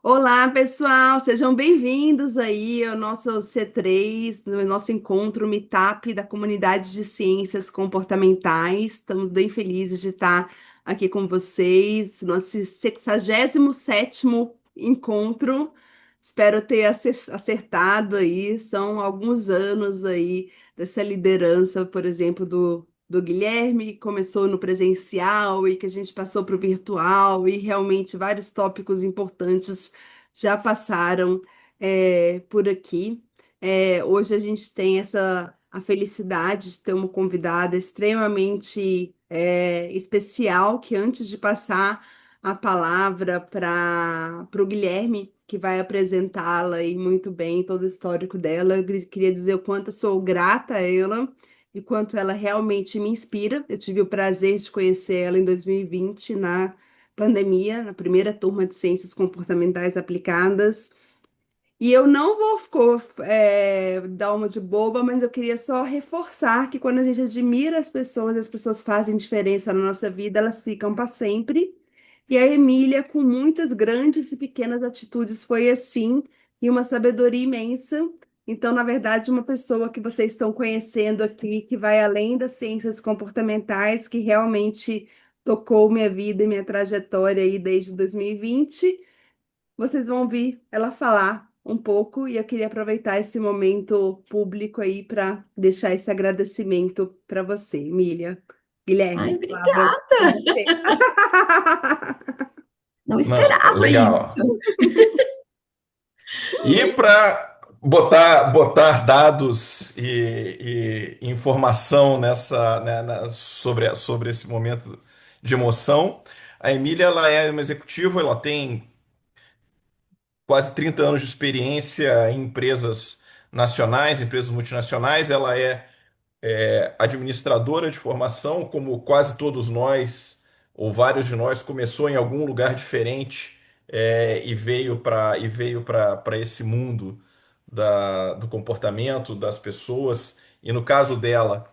Olá, pessoal, sejam bem-vindos aí ao nosso C3, no nosso encontro Meetup da comunidade de ciências comportamentais. Estamos bem felizes de estar aqui com vocês, nosso 67º encontro. Espero ter acertado aí, são alguns anos aí dessa liderança, por exemplo, do Guilherme, que começou no presencial e que a gente passou para o virtual, e realmente vários tópicos importantes já passaram por aqui. Hoje a gente tem a felicidade de ter uma convidada extremamente especial, que antes de passar a palavra para o Guilherme, que vai apresentá-la e muito bem todo o histórico dela, eu queria dizer o quanto eu sou grata a ela e quanto ela realmente me inspira. Eu tive o prazer de conhecer ela em 2020, na pandemia, na primeira turma de Ciências Comportamentais Aplicadas. E eu não vou dar uma de boba, mas eu queria só reforçar que quando a gente admira as pessoas fazem diferença na nossa vida, elas ficam para sempre. E a Emília, com muitas grandes e pequenas atitudes, foi assim, e uma sabedoria imensa. Então, na verdade, uma pessoa que vocês estão conhecendo aqui, que vai além das ciências comportamentais, que realmente tocou minha vida e minha trajetória aí desde 2020. Vocês vão ouvir ela falar um pouco e eu queria aproveitar esse momento público aí para deixar esse agradecimento para você, Emília. Guilherme, Ai, a palavra é obrigada. com você. Não Não, esperava legal. isso. E para botar dados e informação sobre esse momento de emoção, a Emília ela é uma executiva, ela tem quase 30 anos de experiência em empresas nacionais, empresas multinacionais, ela é administradora de formação, como quase todos nós, ou vários de nós, começou em algum lugar diferente, e veio para esse mundo do comportamento das pessoas. E no caso dela,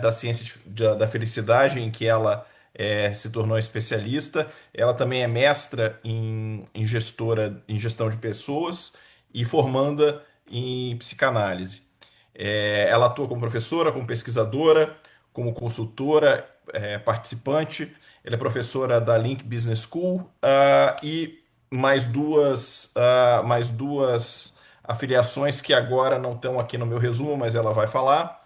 da ciência da felicidade, em que ela se tornou especialista, ela também é mestra em gestão de pessoas e formanda em psicanálise. Ela atua como professora, como pesquisadora, como consultora, participante. Ela é professora da Link Business School, e mais duas afiliações que agora não estão aqui no meu resumo, mas ela vai falar.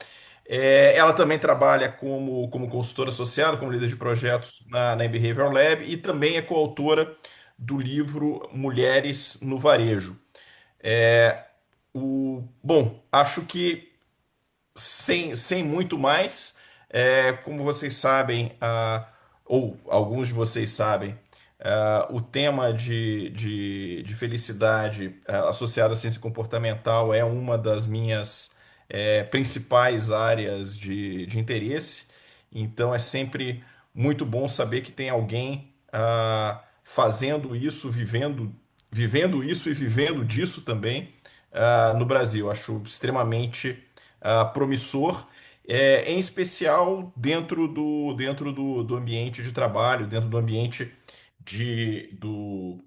Ela também trabalha como consultora associada, como líder de projetos na Behavioral Lab, e também é coautora do livro Mulheres no Varejo. Bom, acho que sem muito mais, como vocês sabem, ou alguns de vocês sabem, o tema de felicidade associado à ciência comportamental é uma das minhas principais áreas de interesse. Então é sempre muito bom saber que tem alguém fazendo isso, vivendo isso e vivendo disso também no Brasil. Acho extremamente promissor, em especial dentro do ambiente de trabalho, dentro do ambiente de, do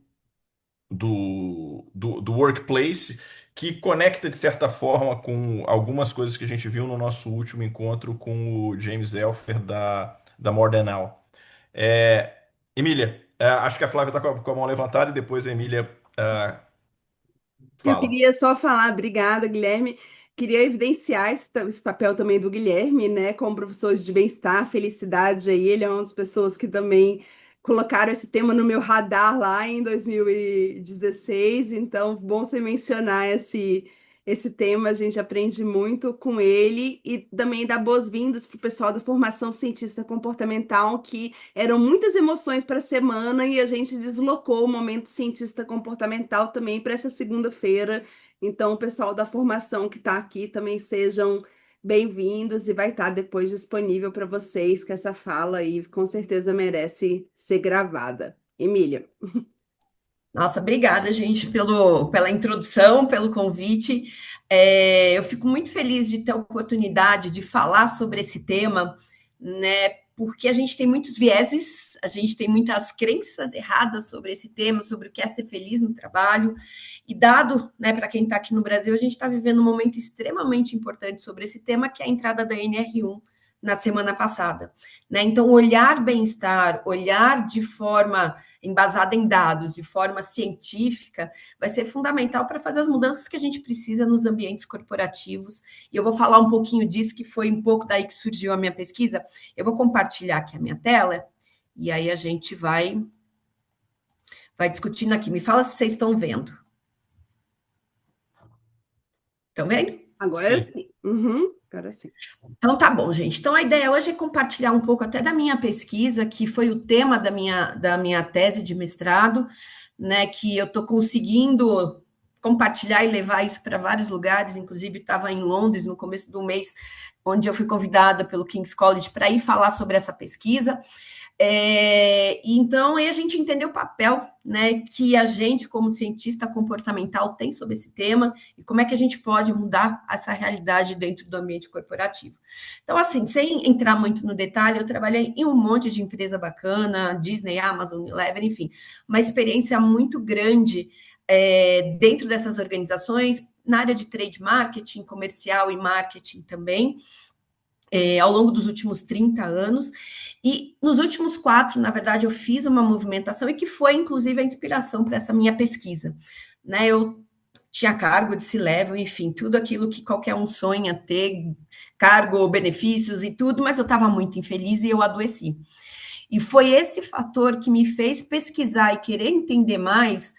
workplace, que conecta de certa forma com algumas coisas que a gente viu no nosso último encontro com o James Elfer da More Than Now. É, Emília, acho que a Flávia está com a mão levantada e depois a Emília Eu fala. queria só falar, obrigada, Guilherme. Queria evidenciar esse papel também do Guilherme, né, como professor de bem-estar, felicidade aí. Ele é uma das pessoas que também colocaram esse tema no meu radar lá em 2016. Então, bom você mencionar esse tema, a gente aprende muito com ele e também dar boas-vindas para o pessoal da formação cientista comportamental, que eram muitas emoções para a semana e a gente deslocou o momento cientista comportamental também para essa segunda-feira. Então, o pessoal da formação que está aqui também sejam bem-vindos e vai estar depois disponível para vocês, que essa fala aí com certeza merece ser gravada. Emília. Nossa, obrigada, gente, pela introdução, pelo convite. Eu fico muito feliz de ter a oportunidade de falar sobre esse tema, né? porque a gente tem muitos vieses, a gente tem muitas crenças erradas sobre esse tema, sobre o que é ser feliz no trabalho. E dado, né, para quem está aqui no Brasil, a gente está vivendo um momento extremamente importante sobre esse tema, que é a entrada da NR1 na semana passada, né? Então, olhar bem-estar, olhar de forma embasada em dados, de forma científica, vai ser fundamental para fazer as mudanças que a gente precisa nos ambientes corporativos. E eu vou falar um pouquinho disso, que foi um pouco daí que surgiu a minha pesquisa. Eu vou compartilhar aqui a minha tela, e aí a gente vai discutindo aqui. Me fala se vocês estão vendo. Estão vendo? Agora Sim. sim. Uhum, agora sim. Então tá bom, gente. Então a ideia hoje é compartilhar um pouco até da minha pesquisa, que foi o tema da minha tese de mestrado, né? Que eu estou conseguindo compartilhar e levar isso para vários lugares, inclusive estava em Londres no começo do mês, onde eu fui convidada pelo King's College para ir falar sobre essa pesquisa. Então, aí a gente entendeu o papel, né, que a gente, como cientista comportamental, tem sobre esse tema e como é que a gente pode mudar essa realidade dentro do ambiente corporativo. Então, assim, sem entrar muito no detalhe, eu trabalhei em um monte de empresa bacana, Disney, Amazon, Unilever, enfim, uma experiência muito grande dentro dessas organizações, na área de trade marketing, comercial e marketing também, ao longo dos últimos 30 anos. E nos últimos 4, na verdade, eu fiz uma movimentação e que foi, inclusive, a inspiração para essa minha pesquisa. Né? Eu tinha cargo de C-level, enfim, tudo aquilo que qualquer um sonha ter, cargo, benefícios e tudo, mas eu estava muito infeliz e eu adoeci. E foi esse fator que me fez pesquisar e querer entender mais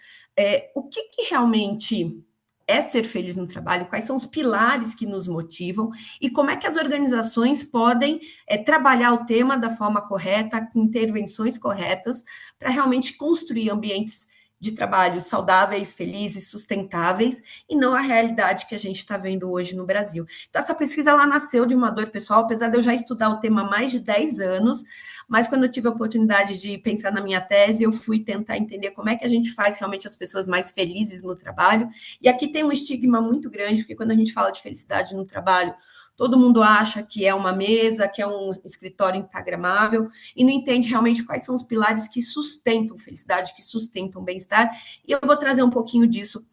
o que realmente é ser feliz no trabalho, quais são os pilares que nos motivam e como é que as organizações podem trabalhar o tema da forma correta, com intervenções corretas, para realmente construir ambientes de trabalho saudáveis, felizes, sustentáveis, e não a realidade que a gente está vendo hoje no Brasil. Então, essa pesquisa ela nasceu de uma dor pessoal, apesar de eu já estudar o tema há mais de 10 anos, mas quando eu tive a oportunidade de pensar na minha tese, eu fui tentar entender como é que a gente faz realmente as pessoas mais felizes no trabalho. E aqui tem um estigma muito grande, porque quando a gente fala de felicidade no trabalho, todo mundo acha que é uma mesa, que é um escritório instagramável, e não entende realmente quais são os pilares que sustentam felicidade, que sustentam bem-estar, e eu vou trazer um pouquinho disso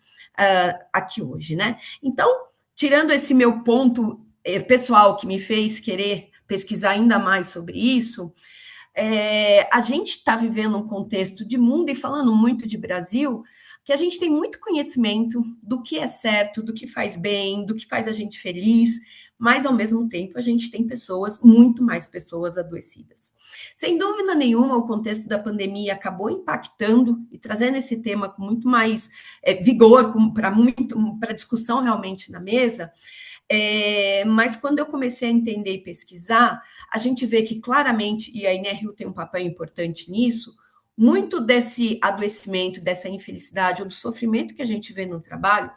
aqui hoje, né? Então, tirando esse meu ponto pessoal que me fez querer pesquisar ainda mais sobre isso, a gente está vivendo um contexto de mundo, e falando muito de Brasil, que a gente tem muito conhecimento do que é certo, do que faz bem, do que faz a gente feliz, mas, ao mesmo tempo, a gente tem pessoas, muito mais pessoas adoecidas. Sem dúvida nenhuma, o contexto da pandemia acabou impactando e trazendo esse tema com muito mais vigor para discussão realmente na mesa, mas quando eu comecei a entender e pesquisar, a gente vê que claramente, e a NRU tem um papel importante nisso, muito desse adoecimento, dessa infelicidade ou do sofrimento que a gente vê no trabalho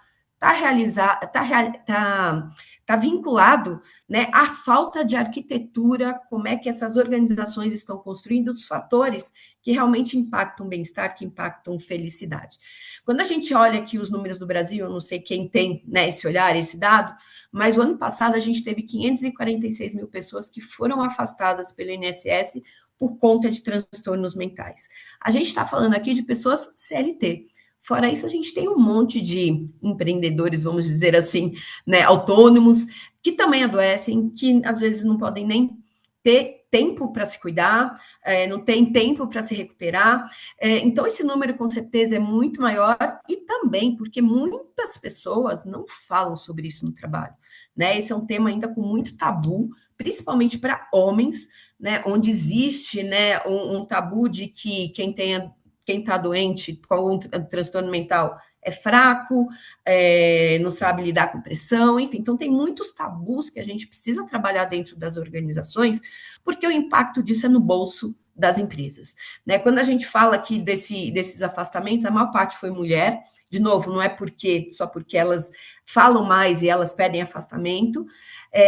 está vinculado, né, à falta de arquitetura, como é que essas organizações estão construindo os fatores que realmente impactam bem-estar, que impactam felicidade. Quando a gente olha aqui os números do Brasil, eu não sei quem tem, né, esse olhar, esse dado, mas o ano passado a gente teve 546 mil pessoas que foram afastadas pelo INSS por conta de transtornos mentais. A gente está falando aqui de pessoas CLT. Fora isso, a gente tem um monte de empreendedores, vamos dizer assim, né, autônomos, que também adoecem, que às vezes não podem nem ter tempo para se cuidar, não tem tempo para se recuperar. Então, esse número, com certeza, é muito maior, e também porque muitas pessoas não falam sobre isso no trabalho. Né? Esse é um tema ainda com muito tabu, principalmente para homens, né, onde existe, né, um tabu de que quem está doente com algum transtorno mental é fraco, não sabe lidar com pressão, enfim. Então, tem muitos tabus que a gente precisa trabalhar dentro das organizações, porque o impacto disso é no bolso das empresas. Né? Quando a gente fala aqui desses afastamentos, a maior parte foi mulher. De novo, não é só porque elas falam mais e elas pedem afastamento,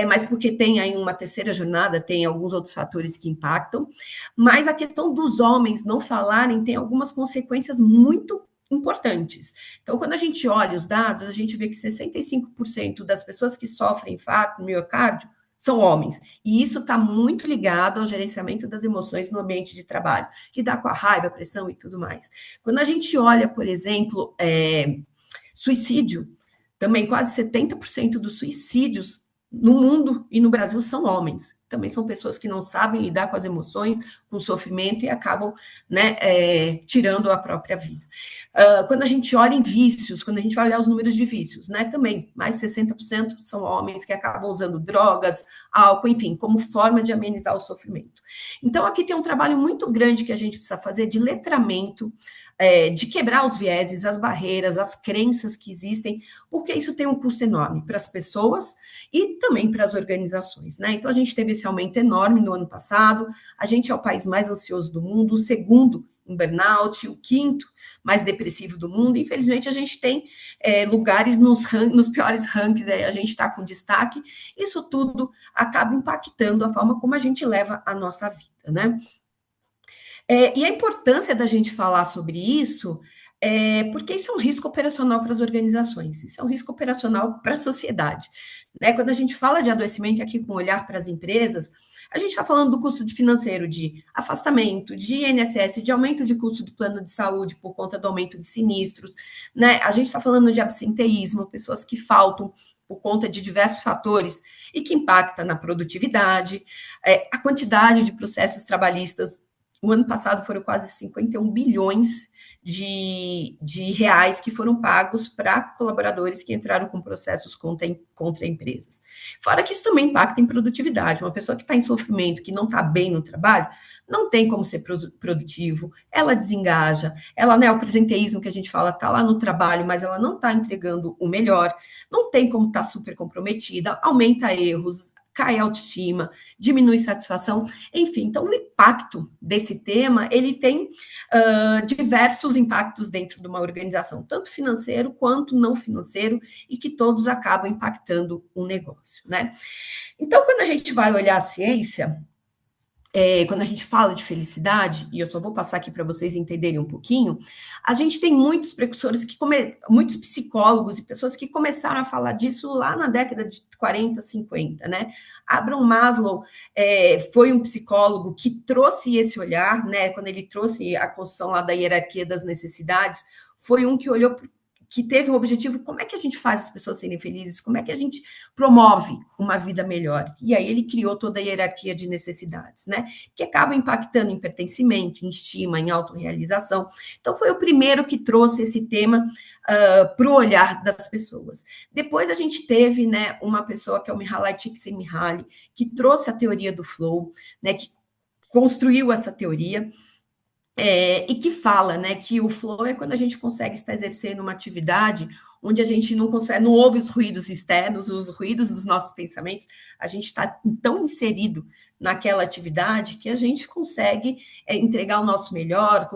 mas porque tem aí uma terceira jornada, tem alguns outros fatores que impactam. Mas a questão dos homens não falarem tem algumas consequências muito importantes. Então, quando a gente olha os dados, a gente vê que 65% das pessoas que sofrem infarto, miocárdio, são homens. E isso está muito ligado ao gerenciamento das emoções no ambiente de trabalho, lidar com a raiva, a pressão e tudo mais. Quando a gente olha, por exemplo, suicídio, também quase 70% dos suicídios no mundo e no Brasil são homens. Também são pessoas que não sabem lidar com as emoções, com o sofrimento e acabam, né, tirando a própria vida. Quando a gente olha em vícios, quando a gente vai olhar os números de vícios, né, também mais de 60% são homens que acabam usando drogas, álcool, enfim, como forma de amenizar o sofrimento. Então, aqui tem um trabalho muito grande que a gente precisa fazer de letramento, de quebrar os vieses, as barreiras, as crenças que existem, porque isso tem um custo enorme para as pessoas e também para as organizações, né? Então, a gente teve esse aumento enorme no ano passado, a gente é o país mais ansioso do mundo, o segundo em burnout, o quinto mais depressivo do mundo. Infelizmente, a gente tem lugares nos piores rankings, a gente está com destaque. Isso tudo acaba impactando a forma como a gente leva a nossa vida, né? E a importância da gente falar sobre isso porque isso é um risco operacional para as organizações, isso é um risco operacional para a sociedade. Né? Quando a gente fala de adoecimento aqui com olhar para as empresas, a gente está falando do custo financeiro de afastamento, de INSS, de aumento de custo do plano de saúde por conta do aumento de sinistros, né? A gente está falando de absenteísmo, pessoas que faltam por conta de diversos fatores e que impacta na produtividade, a quantidade de processos trabalhistas. O ano passado foram quase 51 bilhões de reais que foram pagos para colaboradores que entraram com processos contra empresas. Fora que isso também impacta em produtividade. Uma pessoa que está em sofrimento, que não está bem no trabalho, não tem como ser produtivo, ela desengaja, ela, né, o presenteísmo que a gente fala, está lá no trabalho, mas ela não está entregando o melhor, não tem como estar super comprometida, aumenta erros, cai a autoestima, diminui satisfação, enfim. Então, o impacto desse tema, ele tem diversos impactos dentro de uma organização, tanto financeiro quanto não financeiro, e que todos acabam impactando o negócio, né? Então, quando a gente vai olhar a ciência, quando a gente fala de felicidade, e eu só vou passar aqui para vocês entenderem um pouquinho, a gente tem muitos precursores, muitos psicólogos e pessoas que começaram a falar disso lá na década de 40, 50, né? Abraham Maslow foi um psicólogo que trouxe esse olhar, né? Quando ele trouxe a construção lá da hierarquia das necessidades, foi um que olhou que teve o objetivo, como é que a gente faz as pessoas serem felizes, como é que a gente promove uma vida melhor. E aí ele criou toda a hierarquia de necessidades, né? Que acaba impactando em pertencimento, em estima, em autorrealização. Então, foi o primeiro que trouxe esse tema para o olhar das pessoas. Depois a gente teve, né, uma pessoa que é o Mihaly Csikszentmihalyi, que trouxe a teoria do flow, né, que construiu essa teoria, e que fala, né, que o flow é quando a gente consegue estar exercendo uma atividade onde a gente não consegue, não ouve os ruídos externos, os ruídos dos nossos pensamentos, a gente está tão inserido naquela atividade que a gente consegue entregar o nosso melhor,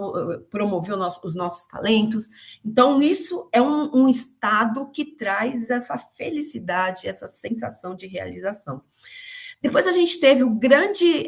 promover os nossos talentos. Então, isso é um estado que traz essa felicidade, essa sensação de realização. Depois a gente teve o grande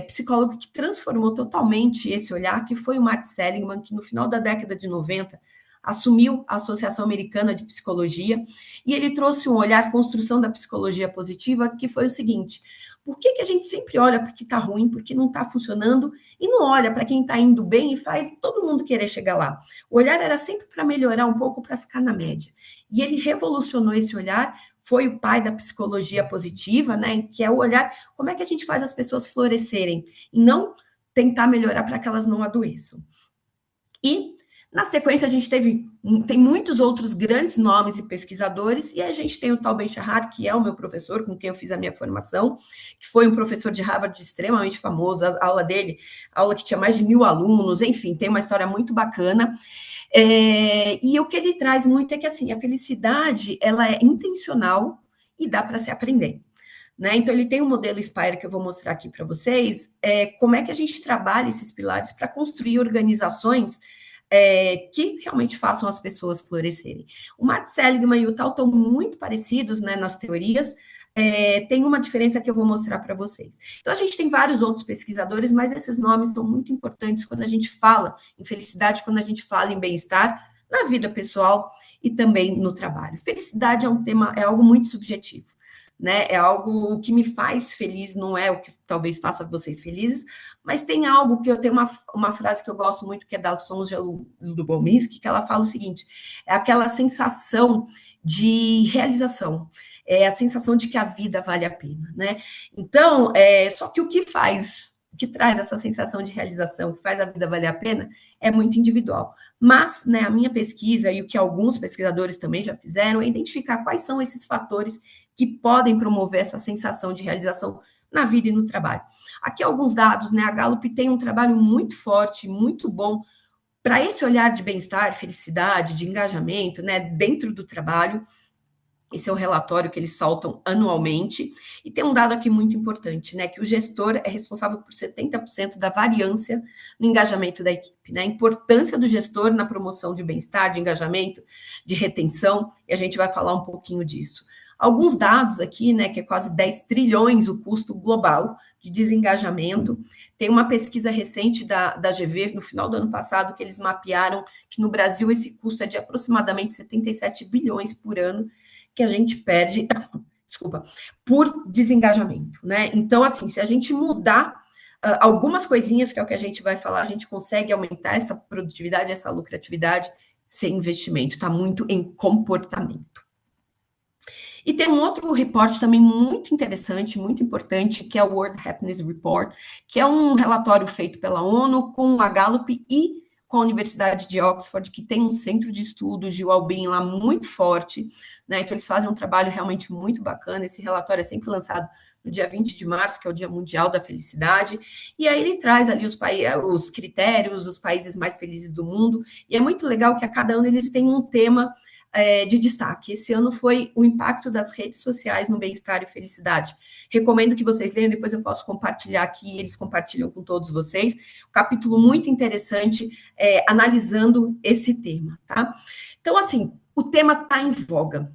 psicólogo que transformou totalmente esse olhar, que foi o Mark Seligman, que no final da década de 90 assumiu a Associação Americana de Psicologia, e ele trouxe um olhar, construção da psicologia positiva, que foi o seguinte: por que a gente sempre olha para o que está ruim, porque não está funcionando, e não olha para quem está indo bem e faz todo mundo querer chegar lá? O olhar era sempre para melhorar um pouco, para ficar na média. E ele revolucionou esse olhar, foi o pai da psicologia positiva, né? Que é o olhar, como é que a gente faz as pessoas florescerem e não tentar melhorar para que elas não adoeçam. E, na sequência, a gente tem muitos outros grandes nomes e pesquisadores, e a gente tem o Tal Ben-Shahar, que é o meu professor, com quem eu fiz a minha formação, que foi um professor de Harvard extremamente famoso, a aula dele, aula que tinha mais de 1.000 alunos, enfim, tem uma história muito bacana. E o que ele traz muito é que, assim, a felicidade, ela é intencional e dá para se aprender. Né? Então, ele tem um modelo Inspire que eu vou mostrar aqui para vocês, como é que a gente trabalha esses pilares para construir organizações que realmente façam as pessoas florescerem. O Mark Seligman e o Tal estão muito parecidos, né, nas teorias, tem uma diferença que eu vou mostrar para vocês. Então, a gente tem vários outros pesquisadores, mas esses nomes são muito importantes quando a gente fala em felicidade, quando a gente fala em bem-estar, na vida pessoal e também no trabalho. Felicidade é um tema, é algo muito subjetivo. né? É algo que me faz feliz, não é o que talvez faça vocês felizes, mas tem algo que eu tenho uma frase que eu gosto muito, que é da Sonja Lubomirski, que ela fala o seguinte: é aquela sensação de realização, é a sensação de que a vida vale a pena, né? Então, só que o que traz essa sensação de realização, que faz a vida valer a pena, é muito individual. Mas, né, a minha pesquisa e o que alguns pesquisadores também já fizeram é identificar quais são esses fatores que podem promover essa sensação de realização na vida e no trabalho. Aqui alguns dados, né? A Gallup tem um trabalho muito forte, muito bom para esse olhar de bem-estar, felicidade, de engajamento, né, dentro do trabalho. Esse é o relatório que eles soltam anualmente. E tem um dado aqui muito importante, né? Que o gestor é responsável por 70% da variância no engajamento da equipe, né? A importância do gestor na promoção de bem-estar, de engajamento, de retenção, e a gente vai falar um pouquinho disso. Alguns dados aqui, né? Que é quase 10 trilhões o custo global de desengajamento. Tem uma pesquisa recente da GV, no final do ano passado, que eles mapearam que no Brasil esse custo é de aproximadamente 77 bilhões por ano que a gente perde, desculpa, por desengajamento, né? Então, assim, se a gente mudar algumas coisinhas, que é o que a gente vai falar, a gente consegue aumentar essa produtividade, essa lucratividade sem investimento, está muito em comportamento. E tem um outro reporte também muito interessante, muito importante, que é o World Happiness Report, que é um relatório feito pela ONU com a Gallup e com a Universidade de Oxford, que tem um centro de estudos de well-being lá muito forte, né, que eles fazem um trabalho realmente muito bacana. Esse relatório é sempre lançado no dia 20 de março, que é o Dia Mundial da Felicidade, e aí ele traz ali os critérios, os países mais felizes do mundo, e é muito legal que a cada ano eles têm um tema de destaque. Esse ano foi o impacto das redes sociais no bem-estar e felicidade. Recomendo que vocês leiam, depois eu posso compartilhar aqui, eles compartilham com todos vocês. Um capítulo muito interessante, analisando esse tema, tá? Então, assim, o tema está em voga.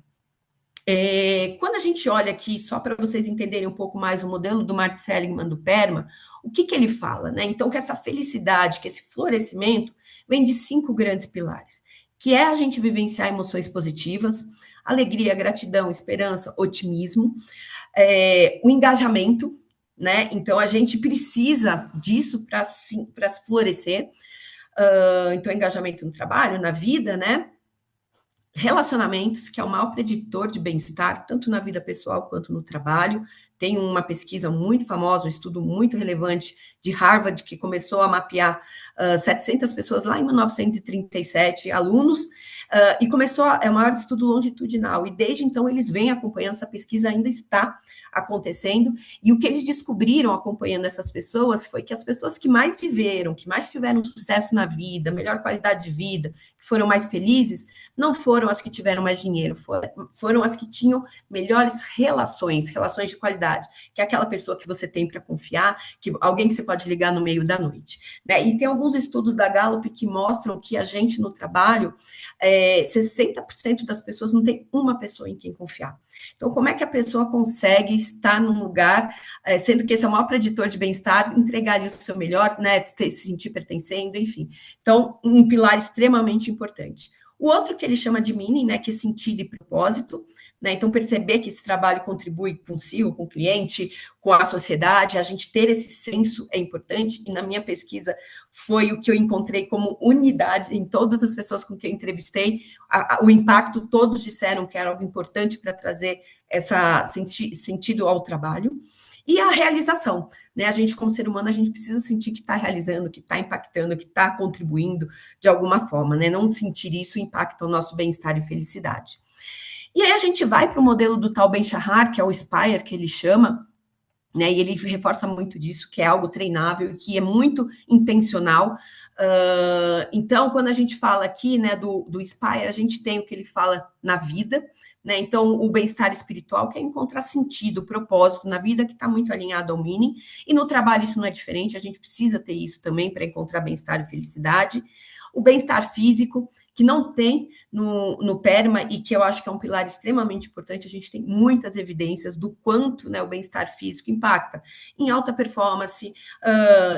Quando a gente olha aqui, só para vocês entenderem um pouco mais o modelo do Mark Seligman do PERMA, o que ele fala, né? Então, que essa felicidade, que esse florescimento vem de 5 grandes pilares, que é a gente vivenciar emoções positivas, alegria, gratidão, esperança, otimismo, o engajamento, né? Então, a gente precisa disso para florescer. Então, engajamento no trabalho, na vida, né? Relacionamentos, que é o maior preditor de bem-estar, tanto na vida pessoal quanto no trabalho. Tem uma pesquisa muito famosa, um estudo muito relevante de Harvard, que começou a mapear 700 pessoas lá em 1937, alunos, e é o maior estudo longitudinal. E desde então eles vêm acompanhando, essa pesquisa ainda está acontecendo, e o que eles descobriram acompanhando essas pessoas foi que as pessoas que mais viveram, que mais tiveram sucesso na vida, melhor qualidade de vida, que foram mais felizes, não foram as que tiveram mais dinheiro, foram as que tinham melhores relações de qualidade, que é aquela pessoa que você tem para confiar, que alguém que você pode ligar no meio da noite, né? E tem alguns estudos da Gallup que mostram que a gente no trabalho, 60% das pessoas não tem uma pessoa em quem confiar. Então, como é que a pessoa consegue estar num lugar, sendo que esse é o maior preditor de bem-estar, entregar ali o seu melhor, né, se sentir pertencendo, enfim. Então, um pilar extremamente importante. O outro que ele chama de meaning, né, que é sentido e propósito, né, então perceber que esse trabalho contribui consigo, com o cliente, com a sociedade, a gente ter esse senso é importante, e na minha pesquisa foi o que eu encontrei como unidade em todas as pessoas com quem eu entrevistei, o impacto, todos disseram que era algo importante para trazer esse sentido ao trabalho. E a realização, né? A gente, como ser humano, a gente precisa sentir que está realizando, que está impactando, que está contribuindo de alguma forma, né? Não sentir isso impacta o nosso bem-estar e felicidade. E aí a gente vai para o modelo do Tal Ben-Shahar, que é o Spire, que ele chama, né? E ele reforça muito disso, que é algo treinável e que é muito intencional. Então, quando a gente fala aqui, né, do Spire, a gente tem o que ele fala na vida, né? Então, o bem-estar espiritual, que é encontrar sentido, propósito na vida, que está muito alinhado ao meaning, e no trabalho isso não é diferente, a gente precisa ter isso também para encontrar bem-estar e felicidade. O bem-estar físico, que não tem no PERMA e que eu acho que é um pilar extremamente importante, a gente tem muitas evidências do quanto, né, o bem-estar físico impacta em alta performance,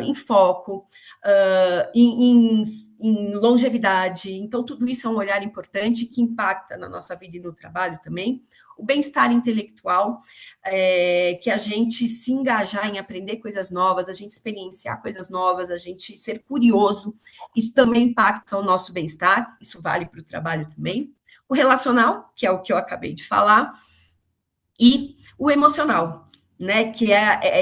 em foco, em longevidade. Então, tudo isso é um olhar importante que impacta na nossa vida e no trabalho também. o bem-estar intelectual, que a gente se engajar em aprender coisas novas, a gente experienciar coisas novas, a gente ser curioso, isso também impacta o nosso bem-estar, isso vale para o trabalho também. O relacional, que é o que eu acabei de falar, e o emocional, né? Que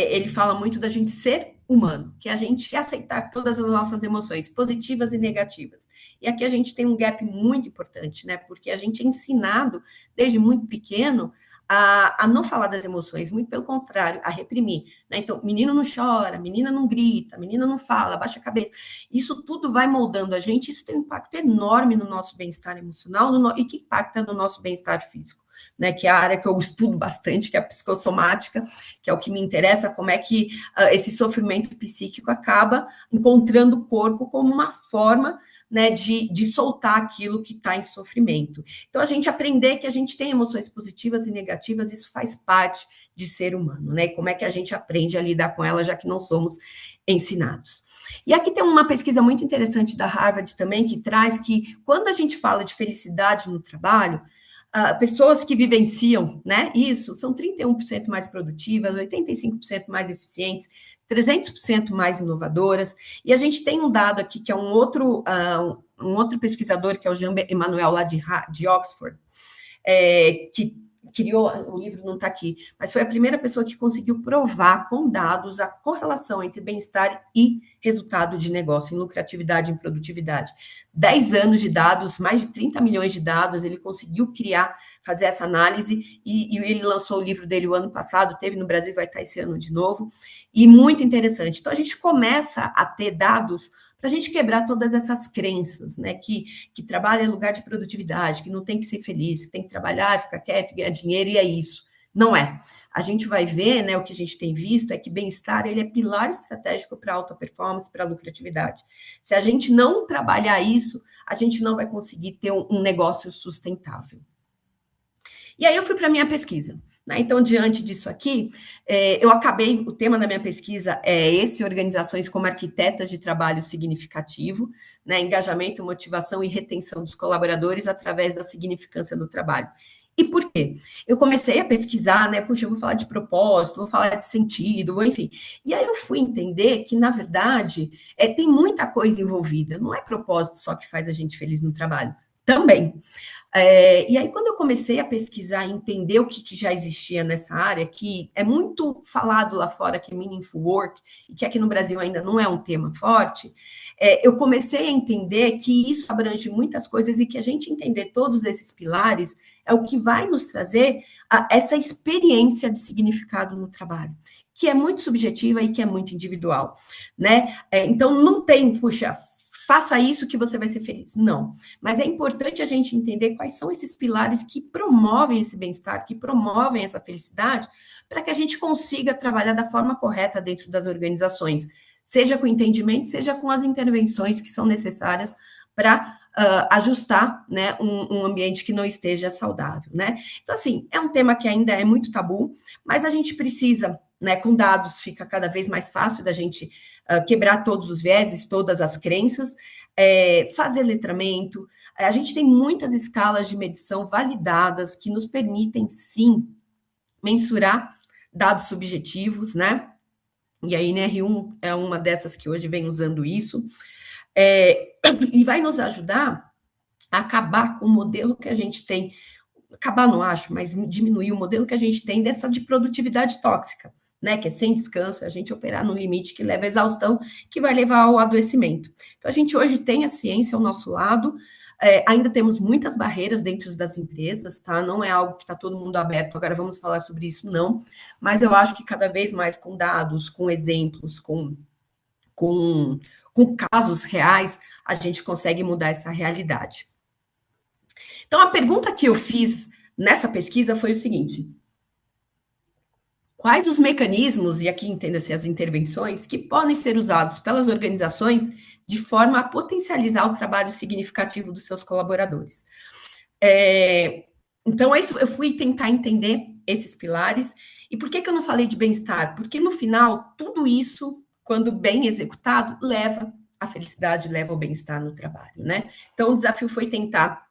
ele fala muito da gente ser humano, que é a gente aceitar todas as nossas emoções, positivas e negativas. E aqui a gente tem um gap muito importante, né? Porque a gente é ensinado desde muito pequeno a não falar das emoções, muito pelo contrário, a reprimir. Né? Então, menino não chora, menina não grita, menina não fala, abaixa a cabeça. Isso tudo vai moldando a gente, isso tem um impacto enorme no nosso bem-estar emocional e que impacta no nosso bem-estar físico. Né, que é a área que eu estudo bastante, que é a psicossomática, que é o que me interessa, como é que esse sofrimento psíquico acaba encontrando o corpo como uma forma, né, de soltar aquilo que está em sofrimento. Então, a gente aprender que a gente tem emoções positivas e negativas, isso faz parte de ser humano, né? E como é que a gente aprende a lidar com ela, já que não somos ensinados. E aqui tem uma pesquisa muito interessante da Harvard também, que traz que quando a gente fala de felicidade no trabalho, pessoas que vivenciam, né, isso são 31% mais produtivas, 85% mais eficientes, 300% mais inovadoras. E a gente tem um dado aqui que é um outro pesquisador, que é o Jean-Emmanuel lá de Oxford, que criou, o livro não está aqui, mas foi a primeira pessoa que conseguiu provar com dados a correlação entre bem-estar e resultado de negócio, em lucratividade e em produtividade. 10 anos de dados, mais de 30 milhões de dados, ele conseguiu fazer essa análise, e ele lançou o livro dele o ano passado, teve no Brasil, vai estar esse ano de novo, e muito interessante. Então, a gente começa a ter dados para a gente quebrar todas essas crenças, né? Que trabalho é lugar de produtividade, que não tem que ser feliz, que tem que trabalhar, ficar quieto, ganhar dinheiro, e é isso. Não é. A gente vai ver, né? O que a gente tem visto é que bem-estar ele é pilar estratégico para alta performance, para lucratividade. Se a gente não trabalhar isso, a gente não vai conseguir ter um negócio sustentável. E aí eu fui para a minha pesquisa. Então, diante disso aqui, o tema da minha pesquisa é esse, organizações como arquitetas de trabalho significativo, né, engajamento, motivação e retenção dos colaboradores através da significância do trabalho. E por quê? Eu comecei a pesquisar, né, puxa, eu vou falar de propósito, vou falar de sentido, enfim. E aí eu fui entender que, na verdade, tem muita coisa envolvida. Não é propósito só que faz a gente feliz no trabalho. Também. E aí, quando eu comecei a pesquisar e entender o que já existia nessa área, que é muito falado lá fora, que é meaningful work, e que aqui no Brasil ainda não é um tema forte, eu comecei a entender que isso abrange muitas coisas e que a gente entender todos esses pilares é o que vai nos trazer essa experiência de significado no trabalho, que é muito subjetiva e que é muito individual, né? Então, não tem, puxa, faça isso que você vai ser feliz. Não. Mas é importante a gente entender quais são esses pilares que promovem esse bem-estar, que promovem essa felicidade, para que a gente consiga trabalhar da forma correta dentro das organizações, seja com entendimento, seja com as intervenções que são necessárias para ajustar, né, um ambiente que não esteja saudável, né? Então, assim, é um tema que ainda é muito tabu, mas a gente precisa, né, com dados fica cada vez mais fácil da gente quebrar todos os vieses, todas as crenças, fazer letramento. A gente tem muitas escalas de medição validadas que nos permitem, sim, mensurar dados subjetivos, né? E a NR1 é uma dessas que hoje vem usando isso, e vai nos ajudar a acabar com o modelo que a gente tem, acabar não acho, mas diminuir o modelo que a gente tem dessa de produtividade tóxica, né, que é sem descanso, a gente operar no limite que leva à exaustão, que vai levar ao adoecimento. Então, a gente hoje tem a ciência ao nosso lado, ainda temos muitas barreiras dentro das empresas, tá? Não é algo que está todo mundo aberto, agora vamos falar sobre isso, não, mas eu acho que cada vez mais com dados, com exemplos, com casos reais, a gente consegue mudar essa realidade. Então, a pergunta que eu fiz nessa pesquisa foi o seguinte: quais os mecanismos, e aqui entenda-se as intervenções, que podem ser usados pelas organizações de forma a potencializar o trabalho significativo dos seus colaboradores? Então, eu fui tentar entender esses pilares. E por que eu não falei de bem-estar? Porque, no final, tudo isso, quando bem executado, leva à felicidade, leva ao bem-estar no trabalho, né? Então, o desafio foi tentar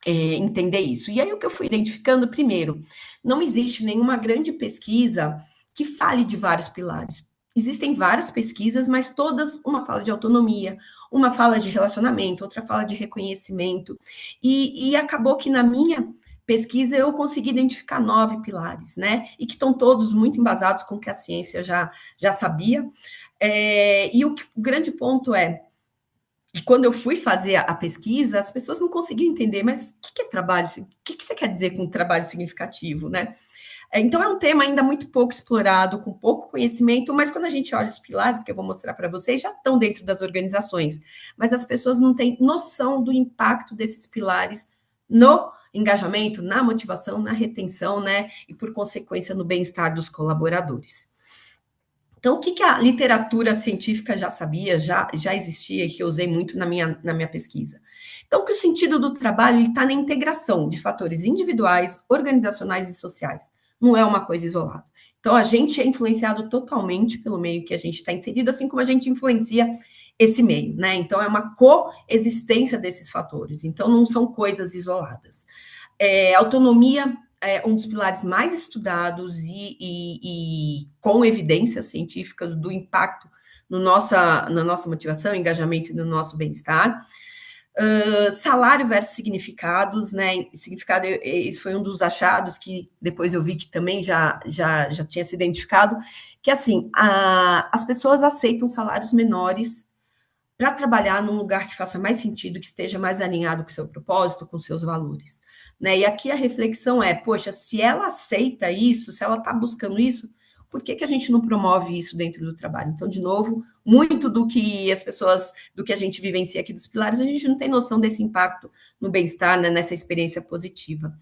entender isso. E aí o que eu fui identificando, primeiro, não existe nenhuma grande pesquisa que fale de vários pilares. Existem várias pesquisas, mas todas, uma fala de autonomia, uma fala de relacionamento, outra fala de reconhecimento, e acabou que na minha pesquisa eu consegui identificar 9 pilares, né? E que estão todos muito embasados com o que a ciência já sabia. E o grande ponto é, e quando eu fui fazer a pesquisa, as pessoas não conseguiam entender, mas o que é trabalho? O que você quer dizer com trabalho significativo, né? Então, é um tema ainda muito pouco explorado, com pouco conhecimento, mas quando a gente olha os pilares, que eu vou mostrar para vocês, já estão dentro das organizações, mas as pessoas não têm noção do impacto desses pilares no engajamento, na motivação, na retenção, né? E, por consequência, no bem-estar dos colaboradores. Então, o que a literatura científica já sabia, já existia, e que eu usei muito na minha pesquisa? Então, que o sentido do trabalho está na integração de fatores individuais, organizacionais e sociais. Não é uma coisa isolada. Então, a gente é influenciado totalmente pelo meio que a gente está inserido, assim como a gente influencia esse meio, né? Então, é uma coexistência desses fatores. Então, não são coisas isoladas. Autonomia é um dos pilares mais estudados e com evidências científicas do impacto na nossa motivação, engajamento e no nosso bem-estar. Salário versus significados, né? Significado, isso foi um dos achados que depois eu vi que também já tinha se identificado, que assim, as pessoas aceitam salários menores para trabalhar num lugar que faça mais sentido, que esteja mais alinhado com o seu propósito, com seus valores. Né? E aqui a reflexão é, poxa, se ela aceita isso, se ela está buscando isso, por que a gente não promove isso dentro do trabalho? Então, de novo, muito do que do que a gente vivencia aqui dos pilares, a gente não tem noção desse impacto no bem-estar, né, nessa experiência positiva.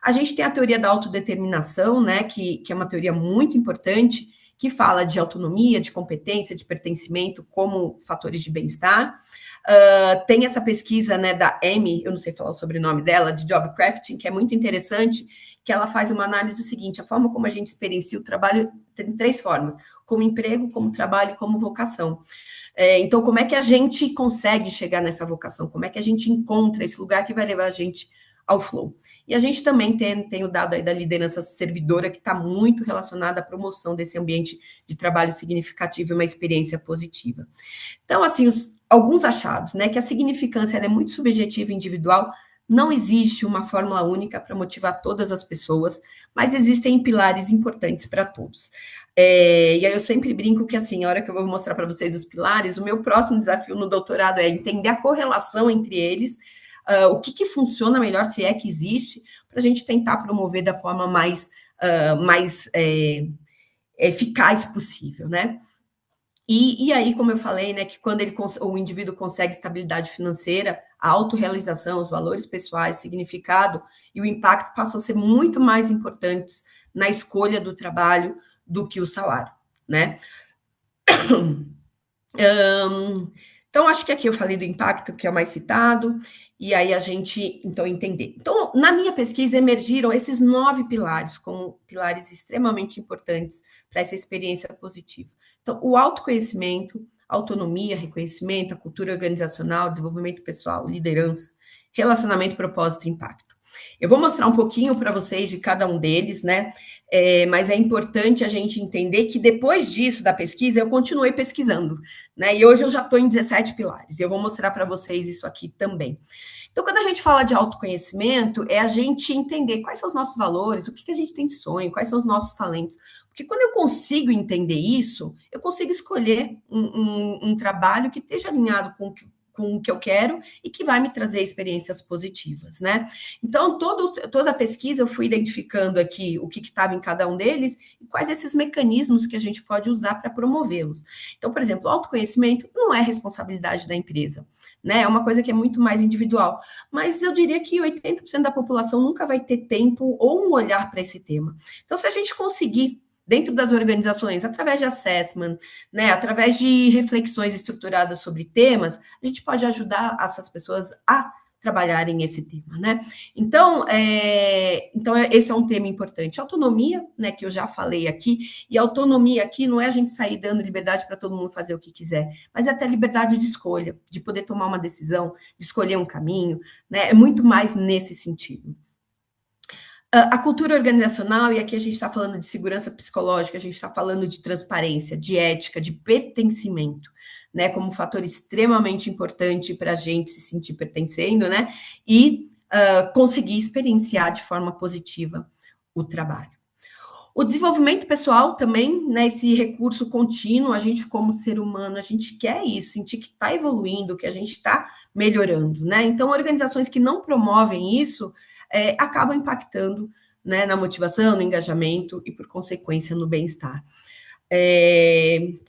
A gente tem a teoria da autodeterminação, né, que é uma teoria muito importante, que fala de autonomia, de competência, de pertencimento como fatores de bem-estar. Tem essa pesquisa, né, da Amy, eu não sei falar o sobrenome dela, de Job Crafting, que é muito interessante, que ela faz uma análise do seguinte: a forma como a gente experiencia o trabalho tem 3 formas: como emprego, como trabalho e como vocação. Então, como é que a gente consegue chegar nessa vocação? Como é que a gente encontra esse lugar que vai levar a gente ao flow? E a gente também tem o dado aí da liderança servidora, que está muito relacionada à promoção desse ambiente de trabalho significativo e uma experiência positiva. Então, assim, alguns achados, né? Que a significância é muito subjetiva e individual. Não existe uma fórmula única para motivar todas as pessoas, mas existem pilares importantes para todos. E aí eu sempre brinco que, assim, a hora que eu vou mostrar para vocês os pilares, o meu próximo desafio no doutorado é entender a correlação entre eles, o que funciona melhor, se é que existe, para a gente tentar promover da forma mais eficaz possível, né? E aí, como eu falei, né, que quando o indivíduo consegue estabilidade financeira, a autorrealização, os valores pessoais, o significado e o impacto passam a ser muito mais importantes na escolha do trabalho do que o salário, né? Então, acho que aqui eu falei do impacto, que é o mais citado, e aí a gente, então, entender. Então, na minha pesquisa, emergiram esses 9 pilares, como pilares extremamente importantes para essa experiência positiva. Então, o autoconhecimento, autonomia, reconhecimento, a cultura organizacional, desenvolvimento pessoal, liderança, relacionamento, propósito e impacto. Eu vou mostrar um pouquinho para vocês de cada um deles, né? Mas é importante a gente entender que depois disso, da pesquisa, eu continuei pesquisando, né? E hoje eu já estou em 17 pilares, e eu vou mostrar para vocês isso aqui também. Então, quando a gente fala de autoconhecimento, é a gente entender quais são os nossos valores, o que a gente tem de sonho, quais são os nossos talentos. Porque quando eu consigo entender isso, eu consigo escolher um trabalho que esteja alinhado com o que eu quero e que vai me trazer experiências positivas, né? Então, toda a pesquisa eu fui identificando aqui o que estava em cada um deles e quais esses mecanismos que a gente pode usar para promovê-los. Então, por exemplo, o autoconhecimento não é responsabilidade da empresa, né? É uma coisa que é muito mais individual. Mas eu diria que 80% da população nunca vai ter tempo ou um olhar para esse tema. Então, se a gente conseguir dentro das organizações, através de assessment, né, através de reflexões estruturadas sobre temas, a gente pode ajudar essas pessoas a trabalharem esse tema, né? Então, esse é um tema importante. Autonomia, né, que eu já falei aqui, e autonomia aqui não é a gente sair dando liberdade para todo mundo fazer o que quiser, mas é ter liberdade de escolha, de poder tomar uma decisão, de escolher um caminho, né? É muito mais nesse sentido. A cultura organizacional, e aqui a gente está falando de segurança psicológica, a gente está falando de transparência, de ética, de pertencimento, né, como um fator extremamente importante para a gente se sentir pertencendo, né, e conseguir experienciar de forma positiva o trabalho. O desenvolvimento pessoal também, né, esse recurso contínuo, a gente como ser humano, a gente quer isso, sentir que está evoluindo, que a gente está melhorando, né? Então, organizações que não promovem isso acabam impactando, né, na motivação, no engajamento e, por consequência, no bem-estar.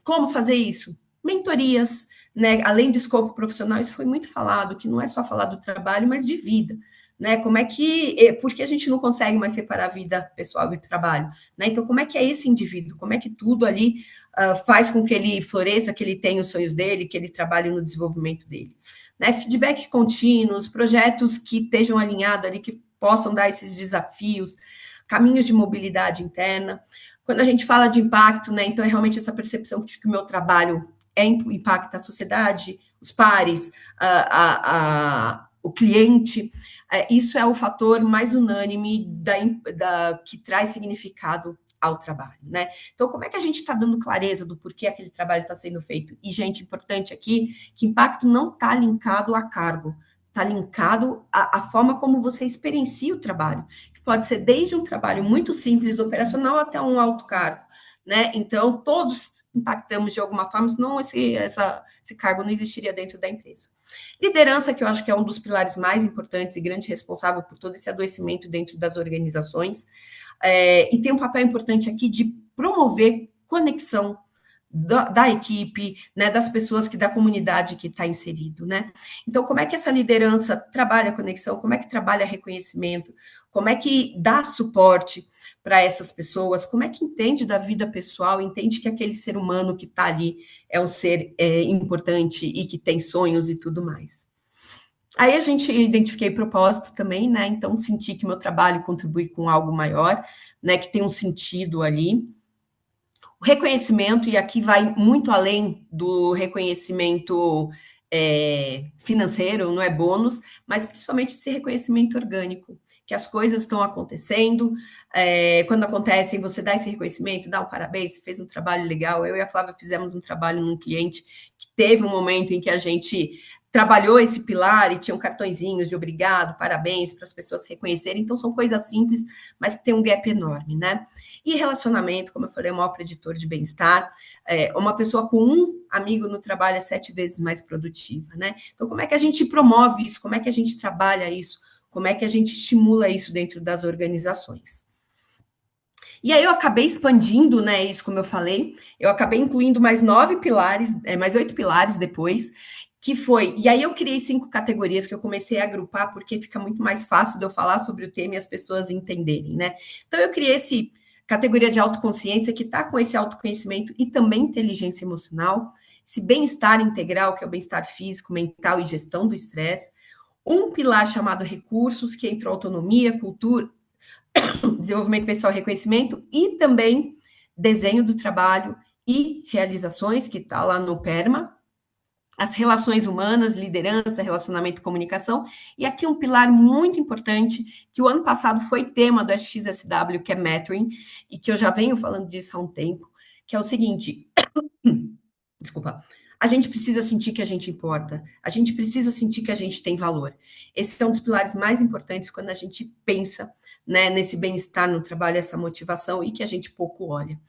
Como fazer isso? Mentorias, né? Além do escopo profissional, isso foi muito falado, que não é só falar do trabalho, mas de vida. Né? Porque a gente não consegue mais separar a vida pessoal e trabalho, né? Então, como é que é esse indivíduo? Como é que tudo ali faz com que ele floresça, que ele tenha os sonhos dele, que ele trabalhe no desenvolvimento dele? Né? Feedback contínuos, projetos que estejam alinhados ali, que possam dar esses desafios, caminhos de mobilidade interna. Quando a gente fala de impacto, né? Então, é realmente essa percepção de que o meu trabalho impacta a sociedade, os pares, o cliente. Isso é o fator mais unânime que traz significado ao trabalho, né? Então, como é que a gente está dando clareza do porquê aquele trabalho está sendo feito? E, gente, importante aqui, que impacto não está linkado a cargo, está linkado à forma como você experiencia o trabalho, que pode ser desde um trabalho muito simples, operacional, até um alto cargo, né? Então, todos impactamos de alguma forma, senão esse cargo não existiria dentro da empresa. Liderança, que eu acho que é um dos pilares mais importantes e grande responsável por todo esse adoecimento dentro das organizações, e tem um papel importante aqui de promover conexão da equipe, né, das pessoas da comunidade que está inserido, né? Então, como é que essa liderança trabalha a conexão? Como é que trabalha reconhecimento? Como é que dá suporte para essas pessoas? Como é que entende da vida pessoal? Entende que aquele ser humano que está ali é um ser importante e que tem sonhos e tudo mais. Aí a gente identifiquei propósito também, né? Então, senti que meu trabalho contribui com algo maior, né? Que tem um sentido ali. O reconhecimento, e aqui vai muito além do reconhecimento financeiro, não é bônus, mas principalmente esse reconhecimento orgânico, que as coisas estão acontecendo, quando acontecem, você dá esse reconhecimento, dá um parabéns, você fez um trabalho legal. Eu e a Flávia fizemos um trabalho num cliente que teve um momento em que a gente trabalhou esse pilar e tinham cartõezinhos de obrigado, parabéns, para as pessoas reconhecerem. Então, são coisas simples, mas que tem um gap enorme, né? E relacionamento, como eu falei, é o maior preditor de bem-estar. Uma pessoa com um amigo no trabalho é 7 vezes mais produtiva, né? Então, como é que a gente promove isso? Como é que a gente trabalha isso? Como é que a gente estimula isso dentro das organizações? E aí eu acabei expandindo, né, isso como eu falei, eu acabei incluindo mais 9 pilares, mais 8 pilares depois, que foi, e aí eu criei 5 categorias que eu comecei a agrupar, porque fica muito mais fácil de eu falar sobre o tema e as pessoas entenderem, né? Então eu criei esse categoria de autoconsciência, que está com esse autoconhecimento e também inteligência emocional, esse bem-estar integral, que é o bem-estar físico, mental e gestão do estresse, um pilar chamado recursos, que entrou autonomia, cultura, desenvolvimento pessoal e reconhecimento, e também desenho do trabalho e realizações, que está lá no PERMA, as relações humanas, liderança, relacionamento e comunicação, e aqui um pilar muito importante, que o ano passado foi tema do XSW, que é Mentoring, e que eu já venho falando disso há um tempo, que é o seguinte, desculpa, a gente precisa sentir que a gente importa, a gente precisa sentir que a gente tem valor. Esse é um dos pilares mais importantes quando a gente pensa, né, nesse bem-estar no trabalho, essa motivação, e que a gente pouco olha.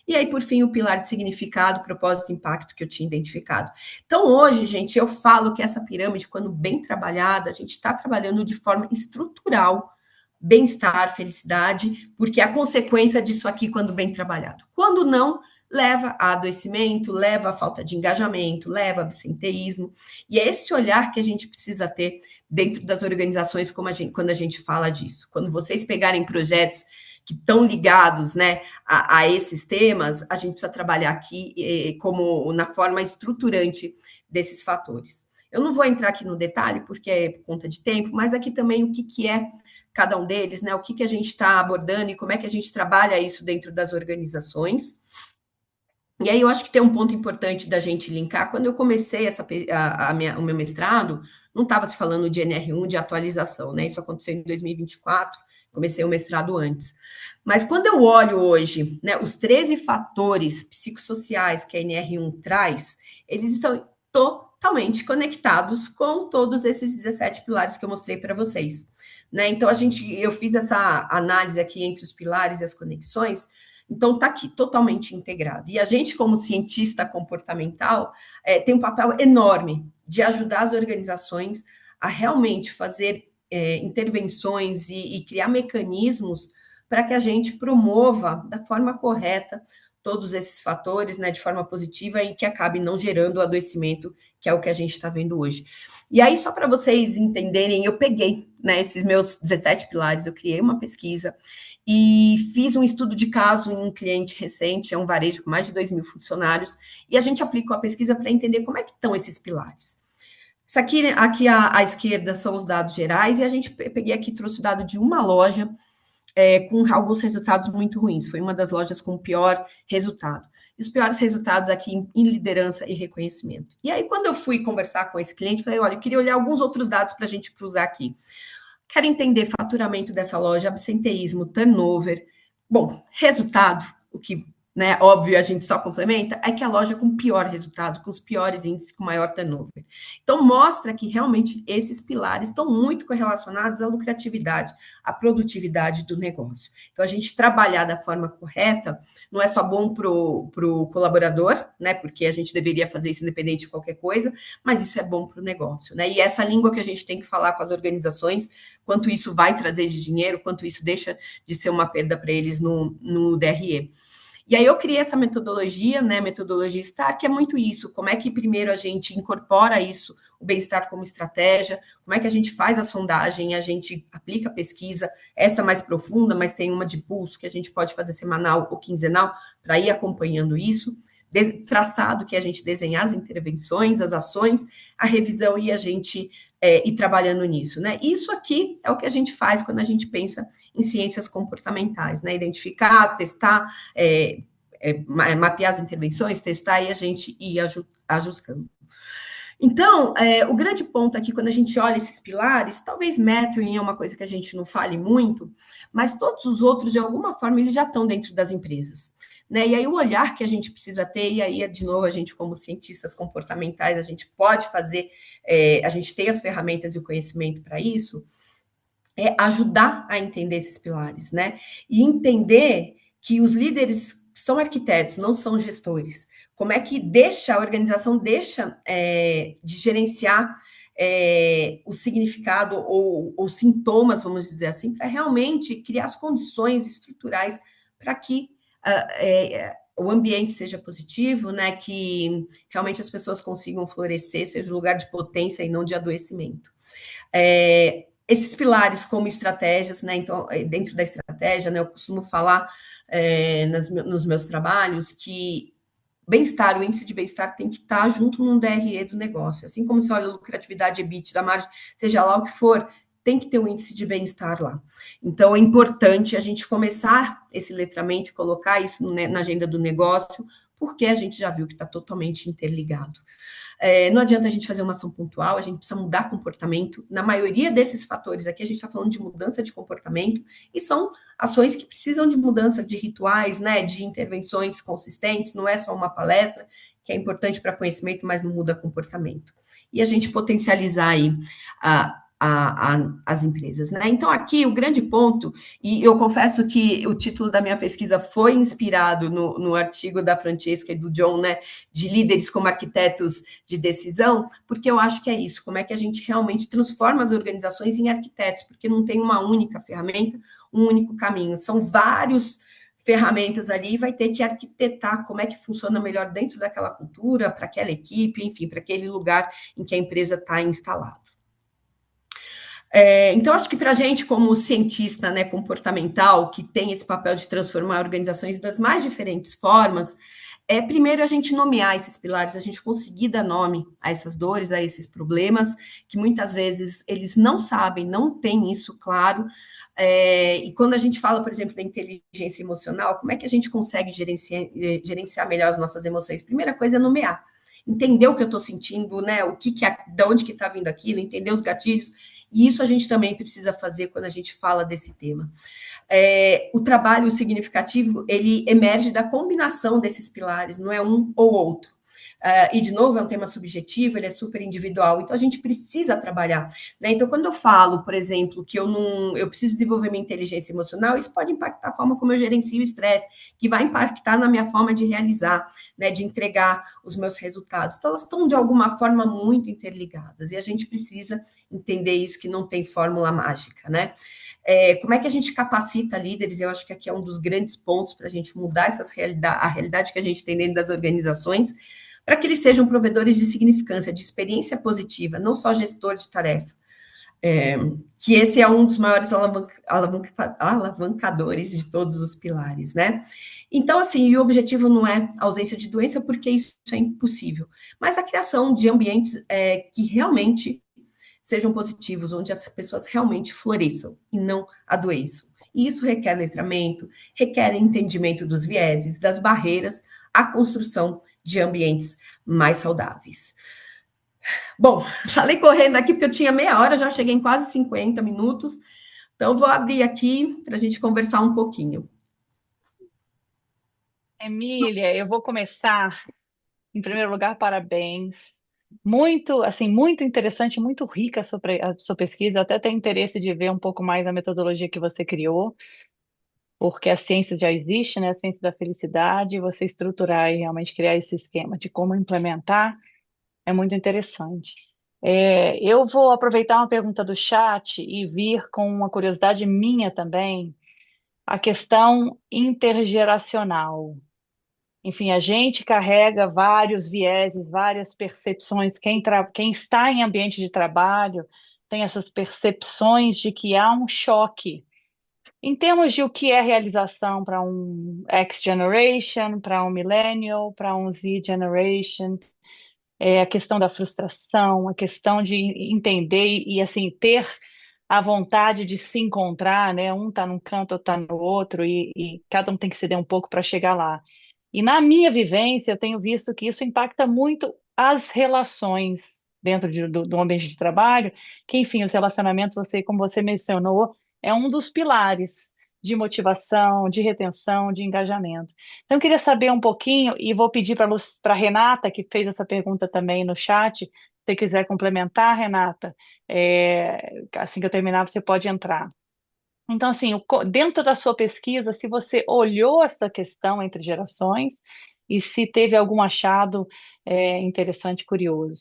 E aí, por fim, o pilar de significado, propósito e impacto que eu tinha identificado. Então, hoje, gente, eu falo que essa pirâmide, quando bem trabalhada, a gente está trabalhando de forma estrutural, bem-estar, felicidade, porque é a consequência disso aqui, quando bem trabalhado. Quando não, leva a adoecimento, leva a falta de engajamento, leva a absenteísmo. E é esse olhar que a gente precisa ter dentro das organizações quando a gente fala disso. Quando vocês pegarem projetos que estão ligados, né, a esses temas, a gente precisa trabalhar aqui como na forma estruturante desses fatores. Eu não vou entrar aqui no detalhe, porque é por conta de tempo, mas aqui também o que é cada um deles, né? O que a gente está abordando e como é que a gente trabalha isso dentro das organizações. E aí eu acho que tem um ponto importante da gente linkar. Quando eu comecei o meu mestrado, não estava se falando de NR1, de atualização, né? Isso aconteceu em 2024, comecei o mestrado antes. Mas quando eu olho hoje, né, os 13 fatores psicossociais que a NR1 traz, eles estão totalmente conectados com todos esses 17 pilares que eu mostrei para vocês. Né? Então, eu fiz essa análise aqui entre os pilares e as conexões. Então, está aqui totalmente integrado. E a gente, como cientista comportamental, tem um papel enorme de ajudar as organizações a realmente fazer intervenções e criar mecanismos para que a gente promova da forma correta todos esses fatores, né, de forma positiva e que acabe não gerando o adoecimento, que é o que a gente está vendo hoje. E aí, só para vocês entenderem, eu peguei, né, esses meus 17 pilares, eu criei uma pesquisa e fiz um estudo de caso em um cliente recente, é um varejo com mais de 2.000 funcionários, e a gente aplicou a pesquisa para entender como é que estão esses pilares. Isso aqui, à esquerda, são os dados gerais, e a gente peguei aqui, trouxe o dado de uma loja com alguns resultados muito ruins. Foi uma das lojas com o pior resultado. E os piores resultados aqui em liderança e reconhecimento. E aí, quando eu fui conversar com esse cliente, falei, olha, eu queria olhar alguns outros dados para a gente cruzar aqui. Quero entender faturamento dessa loja, absenteísmo, turnover. Bom, resultado, o que, né, óbvio, a gente só complementa, é que a loja com pior resultado, com os piores índices, com maior turnover. Então, mostra que realmente esses pilares estão muito correlacionados à lucratividade, à produtividade do negócio. Então, a gente trabalhar da forma correta não é só bom para o colaborador, né, porque a gente deveria fazer isso independente de qualquer coisa, mas isso é bom para o negócio, né? E essa língua que a gente tem que falar com as organizações, quanto isso vai trazer de dinheiro, quanto isso deixa de ser uma perda para eles no DRE. E aí eu criei essa metodologia, né, metodologia STAR, que é muito isso, como é que primeiro a gente incorpora isso, o bem-estar como estratégia, como é que a gente faz a sondagem, a gente aplica a pesquisa, essa mais profunda, mas tem uma de pulso que a gente pode fazer semanal ou quinzenal para ir acompanhando isso, traçado que a gente desenhar as intervenções, as ações, a revisão e a gente ir trabalhando nisso, né? Isso aqui é o que a gente faz quando a gente pensa em ciências comportamentais, né? Identificar, testar, mapear as intervenções, testar e a gente ir ajustando. Então, o grande ponto aqui, quando a gente olha esses pilares, talvez metering é uma coisa que a gente não fale muito, mas todos os outros, de alguma forma, eles já estão dentro das empresas. Né? E aí o olhar que a gente precisa ter, e aí, de novo, a gente, como cientistas comportamentais, a gente pode fazer, a gente tem as ferramentas e o conhecimento para isso, é ajudar a entender esses pilares, né? E entender que os líderes são arquitetos, não são gestores. Como é que a organização deixa de gerenciar o significado ou sintomas, vamos dizer assim, para realmente criar as condições estruturais para que o ambiente seja positivo, né? Que realmente as pessoas consigam florescer, seja um lugar de potência e não de adoecimento. Esses pilares como estratégias, né? Então, dentro da estratégia, né, eu costumo falar nos meus trabalhos que bem-estar, o índice de bem-estar tem que estar junto num DRE do negócio. Assim como se olha a lucratividade, EBIT, da margem, seja lá o que for, tem que ter um índice de bem-estar lá. Então, é importante a gente começar esse letramento e colocar isso na agenda do negócio, porque a gente já viu que está totalmente interligado. Não adianta a gente fazer uma ação pontual, a gente precisa mudar comportamento. Na maioria desses fatores aqui, a gente está falando de mudança de comportamento, e são ações que precisam de mudança de rituais, né, de intervenções consistentes, não é só uma palestra, que é importante para conhecimento, mas não muda comportamento. E a gente potencializar aí as empresas, né? Então, aqui o grande ponto, e eu confesso que o título da minha pesquisa foi inspirado no artigo da Francesca e do John, né? De líderes como arquitetos de decisão, porque eu acho que é isso, como é que a gente realmente transforma as organizações em arquitetos, porque não tem uma única ferramenta, um único caminho, são vários ferramentas ali, vai ter que arquitetar como é que funciona melhor dentro daquela cultura, para aquela equipe, enfim, para aquele lugar em que a empresa está instalada. Então, acho que para a gente, como cientista, né, comportamental, que tem esse papel de transformar organizações das mais diferentes formas, primeiro a gente nomear esses pilares, a gente conseguir dar nome a essas dores, a esses problemas, que muitas vezes eles não sabem, não têm isso claro. E quando a gente fala, por exemplo, da inteligência emocional, como é que a gente consegue gerenciar melhor as nossas emoções? Primeira coisa é nomear, entender o que eu estou sentindo, né? O que é, de onde que está vindo aquilo, entender os gatilhos. E isso a gente também precisa fazer quando a gente fala desse tema. O trabalho significativo, ele emerge da combinação desses pilares, não é um ou outro. E, de novo, é um tema subjetivo, ele é super individual, então a gente precisa trabalhar. Né? Então, quando eu falo, por exemplo, que eu preciso desenvolver minha inteligência emocional, isso pode impactar a forma como eu gerencio o estresse, que vai impactar na minha forma de realizar, né, de entregar os meus resultados. Então, elas estão, de alguma forma, muito interligadas, e a gente precisa entender isso, que não tem fórmula mágica, né? Como é que a gente capacita líderes? Eu acho que aqui é um dos grandes pontos para a gente mudar a realidade que a gente tem dentro das organizações, para que eles sejam provedores de significância, de experiência positiva, não só gestor de tarefa. Que esse é um dos maiores alavancadores de todos os pilares, né? Então, assim, o objetivo não é a ausência de doença, porque isso é impossível, mas a criação de ambientes que realmente sejam positivos, onde as pessoas realmente floresçam e não adoeçam. E isso requer letramento, requer entendimento dos vieses, das barreiras, a construção de ambientes mais saudáveis. Bom, falei correndo aqui porque eu tinha meia hora, já cheguei em quase 50 minutos, então vou abrir aqui para a gente conversar um pouquinho. Emília, eu vou começar. Em primeiro lugar, parabéns. Muito, assim, muito interessante, muito rica a sua pesquisa. Eu até tenho interesse de ver um pouco mais a metodologia que você criou, porque a ciência já existe, né? A ciência da felicidade, e você estruturar e realmente criar esse esquema de como implementar é muito interessante. Eu vou aproveitar uma pergunta do chat e vir com uma curiosidade minha também, a questão intergeracional. Enfim, a gente carrega vários vieses, várias percepções. Quem está em ambiente de trabalho tem essas percepções de que há um choque em termos de o que é realização para um X Generation, para um Millennial, para um Z Generation, a questão da frustração, a questão de entender e assim ter a vontade de se encontrar, né? Um está num canto, outro está no outro, e cada um tem que ceder um pouco para chegar lá. E na minha vivência, eu tenho visto que isso impacta muito as relações dentro do ambiente de trabalho, que, enfim, os relacionamentos, como você mencionou, é um dos pilares de motivação, de retenção, de engajamento. Então, eu queria saber um pouquinho, e vou pedir para a Renata, que fez essa pergunta também no chat, se você quiser complementar, Renata, assim que eu terminar, você pode entrar. Então, assim, dentro da sua pesquisa, se você olhou essa questão entre gerações e se teve algum achado interessante, curioso.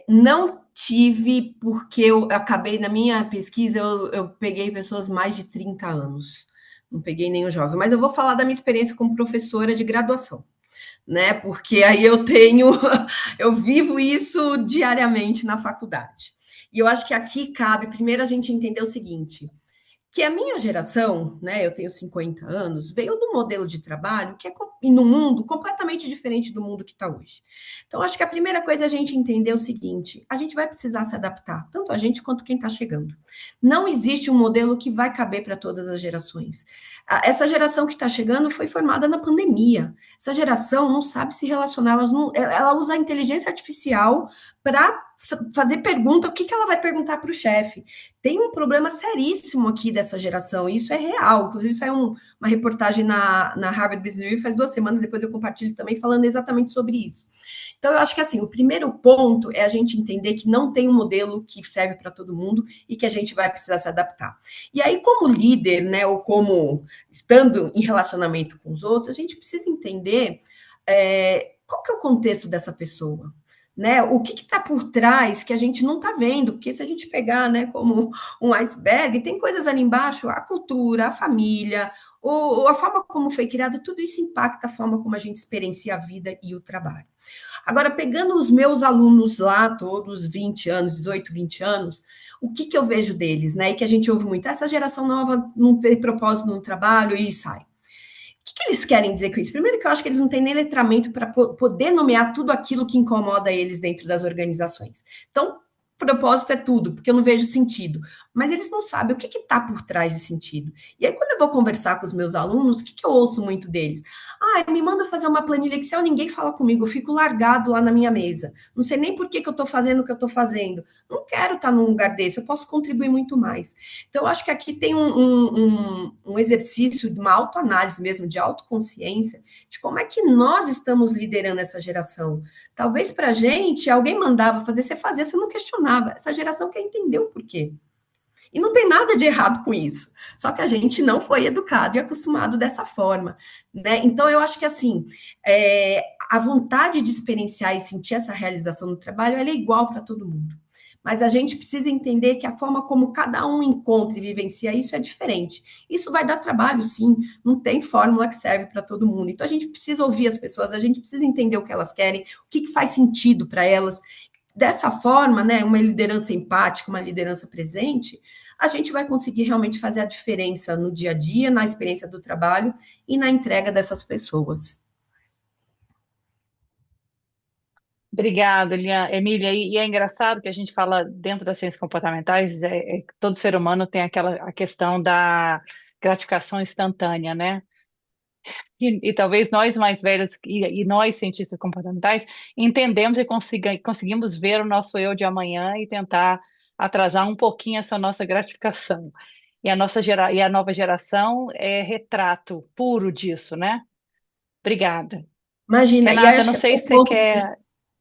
Não tive, porque eu acabei, na minha pesquisa, eu peguei pessoas mais de 30 anos, não peguei nenhum jovem, mas eu vou falar da minha experiência como professora de graduação, né? Porque aí eu vivo isso diariamente na faculdade. E eu acho que aqui cabe, primeiro, a gente entender o seguinte: que a minha geração, né, eu tenho 50 anos, veio de um modelo de trabalho que é no mundo completamente diferente do mundo que está hoje. Então, acho que a primeira coisa é a gente entender o seguinte: a gente vai precisar se adaptar, tanto a gente quanto quem está chegando. Não existe um modelo que vai caber para todas as gerações. Essa geração que está chegando foi formada na pandemia. Essa geração não sabe se relacionar, ela usa a inteligência artificial para fazer pergunta, o que ela vai perguntar para o chefe. Tem um problema seríssimo aqui dessa geração, e isso é real. Inclusive, saiu uma reportagem na Harvard Business Review faz 2 semanas, depois eu compartilho também, falando exatamente sobre isso. Então, eu acho que assim, o primeiro ponto é a gente entender que não tem um modelo que serve para todo mundo e que a gente vai precisar se adaptar. E aí, como líder, né, ou como estando em relacionamento com os outros, a gente precisa entender qual que é o contexto dessa pessoa. Né? O que está por trás que a gente não está vendo? Porque se a gente pegar, né, como um iceberg, tem coisas ali embaixo, a cultura, a família, ou a forma como foi criado, tudo isso impacta a forma como a gente experiencia a vida e o trabalho. Agora, pegando os meus alunos lá, todos 20 anos, 18, 20 anos, o que eu vejo deles, né? E que a gente ouve muito, essa geração nova não tem propósito no trabalho e sai. que eles querem dizer com isso? Primeiro que eu acho que eles não têm nem letramento para poder nomear tudo aquilo que incomoda eles dentro das organizações. Então, propósito é tudo, porque eu não vejo sentido. Mas eles não sabem o que está por trás de sentido. E aí, quando eu vou conversar com os meus alunos, o que eu ouço muito deles? Ah, me manda fazer uma planilha Excel, ninguém fala comigo, eu fico largado lá na minha mesa. Não sei nem por que eu estou fazendo o que eu estou fazendo. Não quero estar num lugar desse, eu posso contribuir muito mais. Então, eu acho que aqui tem um exercício de uma autoanálise mesmo, de autoconsciência, de como é que nós estamos liderando essa geração. Talvez para a gente, alguém mandava fazer, você fazia, você não questionava. Essa geração quer entender o porquê. E não tem nada de errado com isso. Só que a gente não foi educado e acostumado dessa forma, né? Então, eu acho que, assim, a vontade de experienciar e sentir essa realização no trabalho, ela é igual para todo mundo. Mas a gente precisa entender que a forma como cada um encontra e vivencia isso é diferente. Isso vai dar trabalho, sim. Não tem fórmula que serve para todo mundo. Então, a gente precisa ouvir as pessoas, a gente precisa entender o que elas querem, o que faz sentido para elas. Dessa forma, né, uma liderança empática, uma liderança presente, a gente vai conseguir realmente fazer a diferença no dia a dia, na experiência do trabalho e na entrega dessas pessoas. Obrigada, Emília. E é engraçado que a gente fala dentro das ciências comportamentais, que todo ser humano tem a questão da gratificação instantânea, né? E talvez nós mais velhos e nós cientistas comportamentais entendemos e conseguimos ver o nosso eu de amanhã e tentar atrasar um pouquinho essa nossa gratificação. E a nova geração é retrato puro disso, né? Obrigada. Imagina, e aí Renata, acho não que é sei o se você ponto de quer.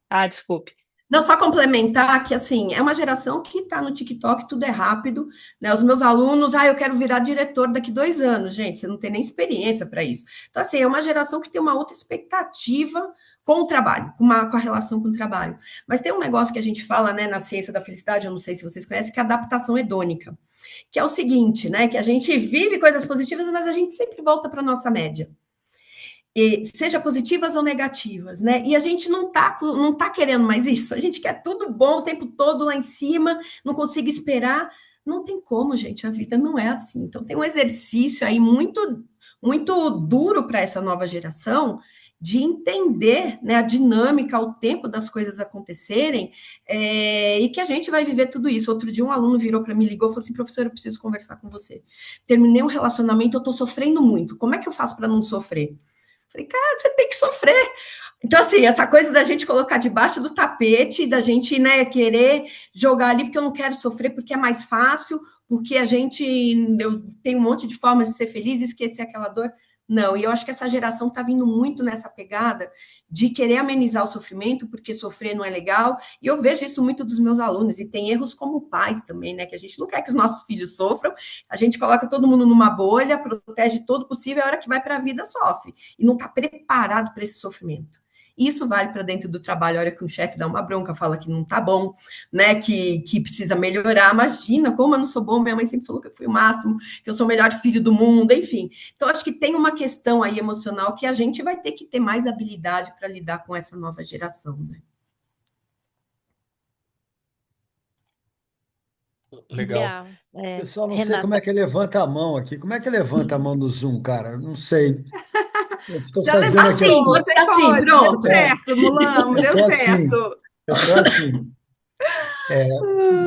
Ah, desculpe. não, só complementar que, assim, é uma geração que está no TikTok, tudo é rápido, né? Os meus alunos, eu quero virar diretor daqui 2 anos. Gente, você não tem nem experiência para isso. Então, assim, é uma geração que tem uma outra expectativa com o trabalho, com a relação com o trabalho. Mas tem um negócio que a gente fala, né, na ciência da felicidade, eu não sei se vocês conhecem, que é a adaptação hedônica, que é o seguinte, né, que a gente vive coisas positivas, mas a gente sempre volta para a nossa média. Seja positivas ou negativas, né? E a gente não tá querendo mais isso. A gente quer tudo bom o tempo todo lá em cima, não consigo esperar. Não tem como, gente. A vida não é assim. Então tem um exercício aí muito duro para essa nova geração de entender, né, a dinâmica, o tempo das coisas acontecerem, e que a gente vai viver tudo isso. Outro dia um aluno virou para mim, ligou e falou assim: professor, eu preciso conversar com você. Terminei um relacionamento, eu estou sofrendo muito. Como é que eu faço para não sofrer? Falei, cara, você tem que sofrer. Então, assim, essa coisa da gente colocar debaixo do tapete, da gente, né, querer jogar ali porque eu não quero sofrer, porque é mais fácil, porque eu tenho um monte de formas de ser feliz e esquecer aquela dor. Não, e eu acho que essa geração está vindo muito nessa pegada de querer amenizar o sofrimento, porque sofrer não é legal. E eu vejo isso muito dos meus alunos, e tem erros como pais também, né? Que a gente não quer que os nossos filhos sofram, a gente coloca todo mundo numa bolha, protege todo possível, a hora que vai para a vida sofre. E não está preparado para esse sofrimento. Isso vale para dentro do trabalho, a hora que um chefe dá uma bronca, fala que não tá bom, né? Que precisa melhorar. Imagina como eu não sou bom, minha mãe sempre falou que eu fui o máximo, que eu sou o melhor filho do mundo, enfim. Então, acho que tem uma questão aí emocional que a gente vai ter que ter mais habilidade para lidar com essa nova geração, né? Legal. Pessoal, não sei como é Renata, que levanta a mão aqui. Como é que levanta a mão no Zoom, cara? Não sei. Eu estou Já fazendo aqui Assim, levantou, assim. pode ser você assim, pode, deu pronto. certo, Mulan, Eu deu estou assim. certo. Eu estou assim. É,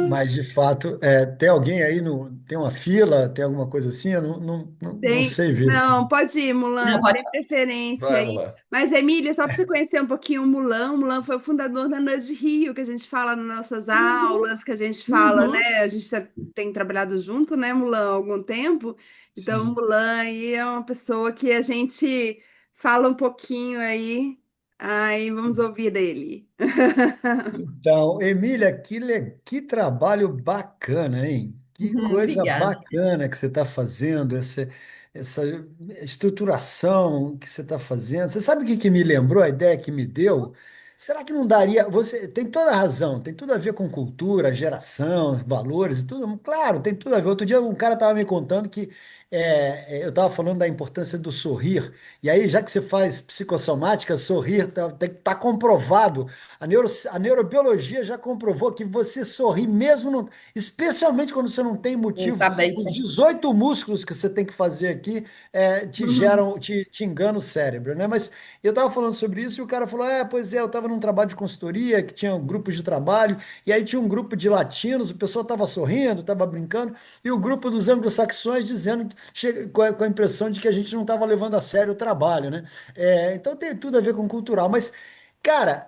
mas, de fato, tem alguém aí no. Tem uma fila? Tem alguma coisa assim? Eu não Tem, sei ver. não, pode ir, Não, Mulan, você pode tem preferência Vamos aí. lá. Mas, Emília, só para você conhecer um pouquinho o Mulan foi o fundador da Nudge Rio, que a gente fala nas nossas aulas, que a gente fala, né? Uhum. A gente já tem trabalhado junto, né, Mulan, há algum tempo. Então, o Sim. Mulan aí é uma pessoa que a gente fala um pouquinho aí. Aí, vamos ouvir dele. Então, Emília, que trabalho bacana, hein? Que coisa Obrigada. bacana que você está fazendo, essa estruturação que você está fazendo. Você sabe o que me lembrou, a ideia que me deu? será que não daria? Você tem toda a razão, tem tudo a ver com cultura, geração, valores e tudo. Claro, tem tudo a ver. Outro dia um cara estava me contando que eu estava falando da importância do sorrir. E aí, já que você faz psicossomática, sorrir tá comprovado. A neurobiologia já comprovou que você sorri mesmo, especialmente quando você não tem motivo. Tá bem. Os 18 músculos que você tem que fazer aqui te geram, te enganam o cérebro, né? Mas eu estava falando sobre isso e o cara falou: pois é, eu estava num trabalho de consultoria que tinha grupos de trabalho, e aí tinha um grupo de latinos, o pessoal estava sorrindo, estava brincando, e o grupo dos anglo-saxões dizendo, com a impressão de que a gente não estava levando a sério o trabalho, né? Então tem tudo a ver com cultural. Mas, cara,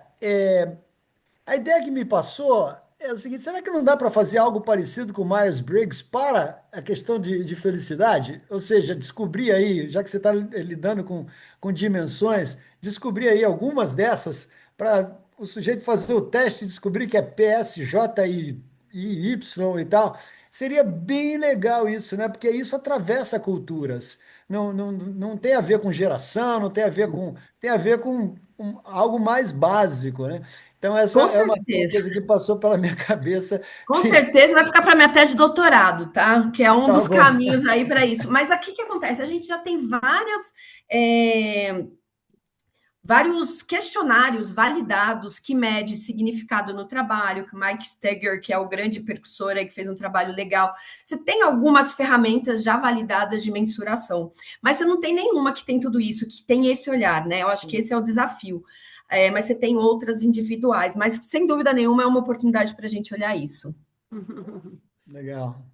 a ideia que me passou é o seguinte: será que não dá para fazer algo parecido com o Myers-Briggs para a questão de felicidade? Ou seja, descobrir aí, já que você está lidando com dimensões, descobrir aí algumas dessas para o sujeito fazer o teste e descobrir que é PSJ e Y e tal. Seria bem legal isso, né? Porque isso atravessa culturas. Não tem a ver com geração, não tem a ver com. Tem a ver com algo mais básico, né? Então, essa Com é uma certeza. coisa que passou pela minha cabeça. Com certeza vai ficar para minha tese de doutorado, tá? Que é um Tá dos bom. caminhos aí para isso. Mas aqui que acontece? A gente já tem é, vários questionários validados que mede significado no trabalho, que o Mike Steger, que é o grande percussor aí, que fez um trabalho legal. Você tem algumas ferramentas já validadas de mensuração, mas você não tem nenhuma que tem tudo isso, que tem esse olhar, né? Eu acho que esse é o desafio. Mas você tem outras individuais, mas sem dúvida nenhuma é uma oportunidade para a gente olhar isso. Legal.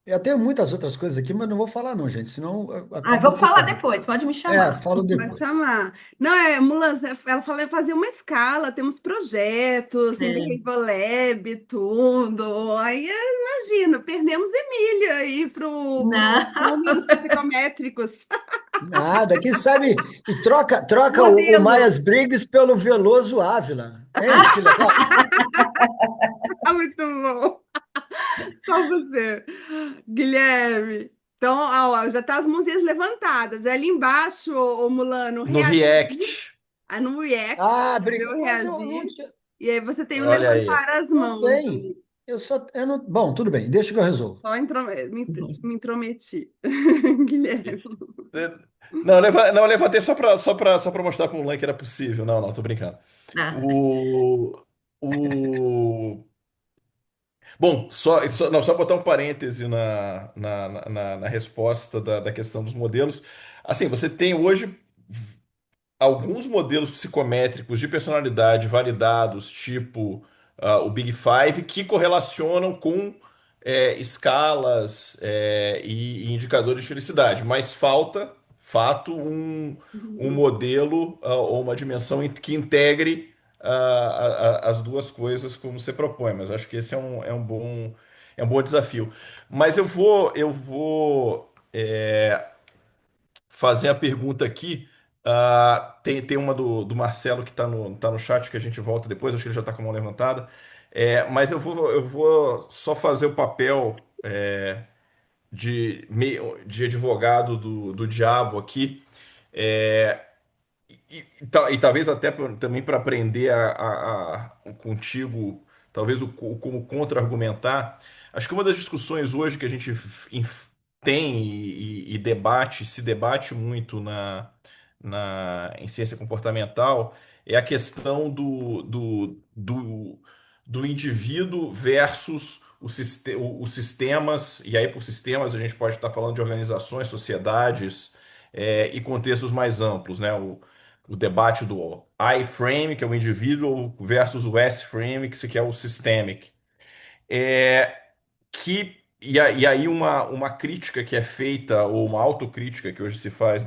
Eu tenho muitas outras coisas aqui, mas não vou falar não, gente, senão eu Ah, acabo vou falar pulando. depois, pode me chamar. Falo Vai depois. chamar. Não, Mulan, ela falou em fazer uma escala, temos projetos em É. Behavior Lab, tudo. Aí, imagina, perdemos Emília aí pro Não. números psicométricos. Nada, quem sabe, e troca o Modelo. Myers-Briggs pelo Veloso Ávila, hein? Que legal. Ah, muito bom. Só você, Guilherme. Então, ó, já tá as mãozinhas levantadas. É ali embaixo, Mulano, No reagir. React. No React, Ah, eu mas eu não reagir. tinha. E aí você tem o Olha aí. levantar as Não mãos tem. ali. Eu não. Bom, tudo bem, deixa que eu resolvo. Só me intrometi. Guilherme. Não, não, eu levantei só para mostrar para o Mulan que era possível. Não, não, tô brincando. Ah, O, o... Bom, não, só botar um parêntese na resposta da questão dos modelos. Assim, você tem hoje alguns modelos psicométricos de personalidade validados, tipo o Big Five, que correlacionam com escalas e indicadores de felicidade, mas falta, fato, um modelo ou uma dimensão que integre as duas coisas como você propõe, mas acho que esse é um bom desafio. Mas eu vou fazer a pergunta aqui. Tem uma do Marcelo que tá no chat que a gente volta depois, acho que ele já está com a mão levantada. Mas eu vou só fazer o papel de advogado do diabo aqui. É, e talvez até também para aprender contigo, talvez como contra-argumentar. Acho que uma das discussões hoje que a gente tem e debate, se debate muito em ciência comportamental, é a questão do indivíduo versus os sistemas, e aí por sistemas a gente pode estar falando de organizações, sociedades, e contextos mais amplos, né? O debate do I-frame, que é o individual, versus o S-frame, que é o systemic. É, e aí uma crítica que é feita, ou uma autocrítica que hoje se faz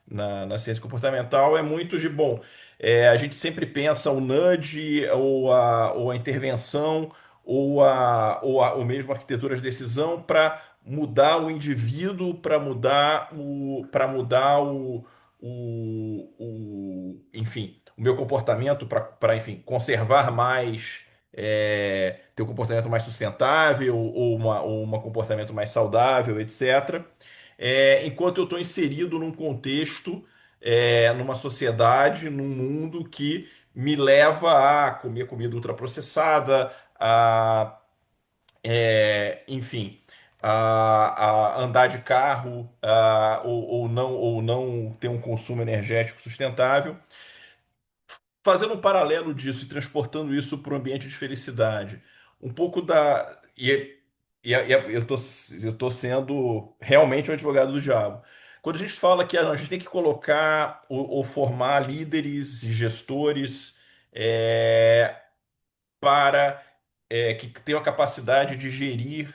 na ciência comportamental é muito de, bom, a gente sempre pensa o nudge, ou a intervenção, ou mesmo a arquitetura de decisão para mudar o indivíduo, enfim, o meu comportamento, para, enfim, conservar mais, ter um comportamento mais sustentável ou um comportamento mais saudável, etc. Enquanto eu estou inserido num contexto, numa sociedade, num mundo que me leva a comer comida ultraprocessada, enfim, a andar de carro, ou não ter um consumo energético sustentável. Fazendo um paralelo disso e transportando isso para o ambiente de felicidade, um pouco da. Eu tô sendo realmente um advogado do diabo. Quando a gente fala que a gente tem que colocar ou formar líderes e gestores é, para que tenham a capacidade de gerir,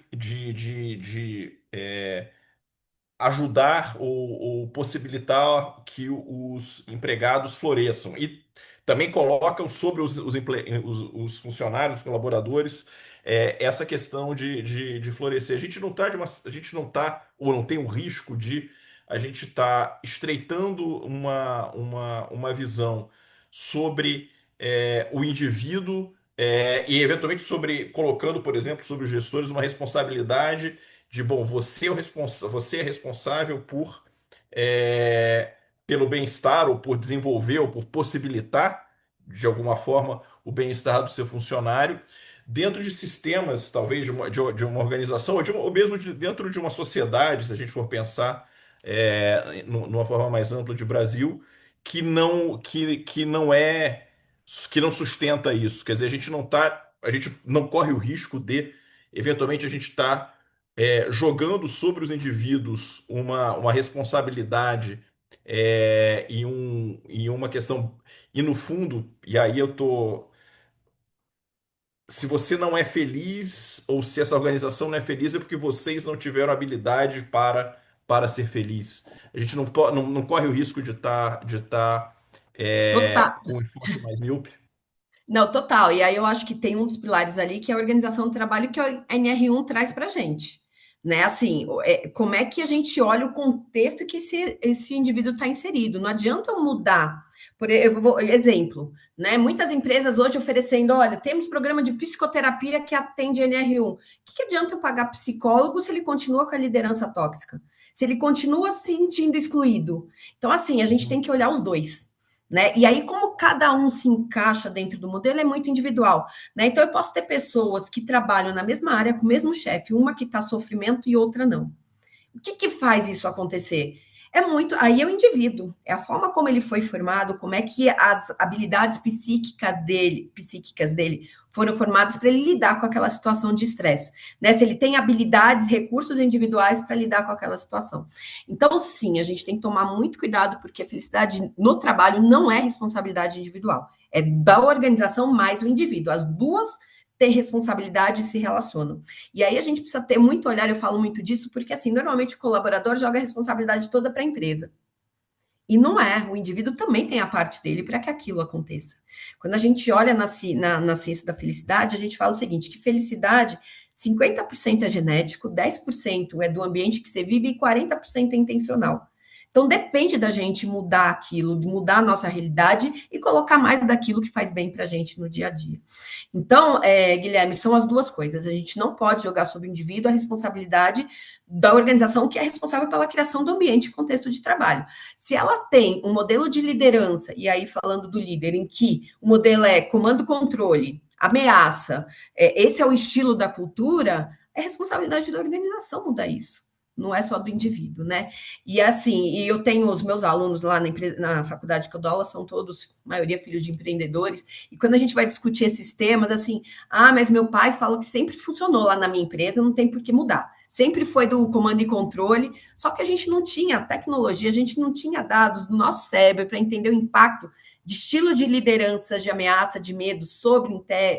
ajudar ou possibilitar que os empregados floresçam. E também colocam sobre os funcionários, os colaboradores, essa questão de florescer. A gente não tá, ou não tem o risco de a gente estar estreitando uma visão sobre o indivíduo e eventualmente sobre colocando, por exemplo, sobre os gestores uma responsabilidade de, bom, você é responsável por é, pelo bem-estar, ou por desenvolver, ou por possibilitar, de alguma forma, o bem-estar do seu funcionário, dentro de sistemas, talvez, de uma organização, ou mesmo dentro de uma sociedade, se a gente for pensar numa forma mais ampla de Brasil, que não que não sustenta isso. Quer dizer, a gente não corre o risco de, eventualmente, a gente estar jogando sobre os indivíduos uma responsabilidade e uma questão. E no fundo, e aí eu tô. Se você não é feliz, ou se essa organização não é feliz, é porque vocês não tiveram habilidade para ser feliz. A gente não corre o risco Total. com um enfoque mais míope. Não, total. E aí eu acho que tem um dos pilares ali que é a organização do trabalho que a NR1 traz para a gente. Né? Assim, como é que a gente olha o contexto que esse indivíduo está inserido? Não adianta eu mudar. Exemplo, né? Muitas empresas hoje oferecendo, olha, temos programa de psicoterapia que atende NR1. Que adianta eu pagar psicólogo se ele continua com a liderança tóxica? Se ele continua se sentindo excluído? Então, assim, a gente tem que olhar os dois. Né? E aí, como cada um se encaixa dentro do modelo, é muito individual. Né? Então, eu posso ter pessoas que trabalham na mesma área, com o mesmo chefe, uma que está sofrimento e outra não. O que faz isso acontecer? É muito. Aí é o indivíduo, é a forma como ele foi formado, como é que as habilidades psíquicas dele foram formadas para ele lidar com aquela situação de estresse, né? Se ele tem habilidades, recursos individuais para lidar com aquela situação. Então, sim, a gente tem que tomar muito cuidado, porque a felicidade no trabalho não é responsabilidade individual, é da organização mais do indivíduo. As duas têm responsabilidade e se relacionam. E aí a gente precisa ter muito olhar, eu falo muito disso, porque assim, normalmente o colaborador joga a responsabilidade toda para a empresa. E não é, o indivíduo também tem a parte dele para que aquilo aconteça. Quando a gente olha na ciência da felicidade, a gente fala o seguinte: que felicidade, 50% é genético, 10% é do ambiente que você vive e 40% é intencional. Então depende da gente mudar aquilo, de mudar a nossa realidade e colocar mais daquilo que faz bem para a gente no dia a dia. Então, Guilherme, são as duas coisas. A gente não pode jogar sobre o indivíduo a responsabilidade da organização que é responsável pela criação do ambiente e contexto de trabalho. Se ela tem um modelo de liderança, e aí falando do líder, em que o modelo é comando-controle, ameaça, esse é o estilo da cultura, é responsabilidade da organização mudar isso. Não é só do indivíduo, né? E assim, e eu tenho os meus alunos lá na faculdade que eu dou aula, são todos, maioria filhos de empreendedores, e quando a gente vai discutir esses temas, assim, mas meu pai fala que sempre funcionou lá na minha empresa, não tem por que mudar. Sempre foi do comando e controle, só que a gente não tinha tecnologia, a gente não tinha dados do nosso cérebro para entender o impacto de estilo de liderança, de ameaça, de medo sobre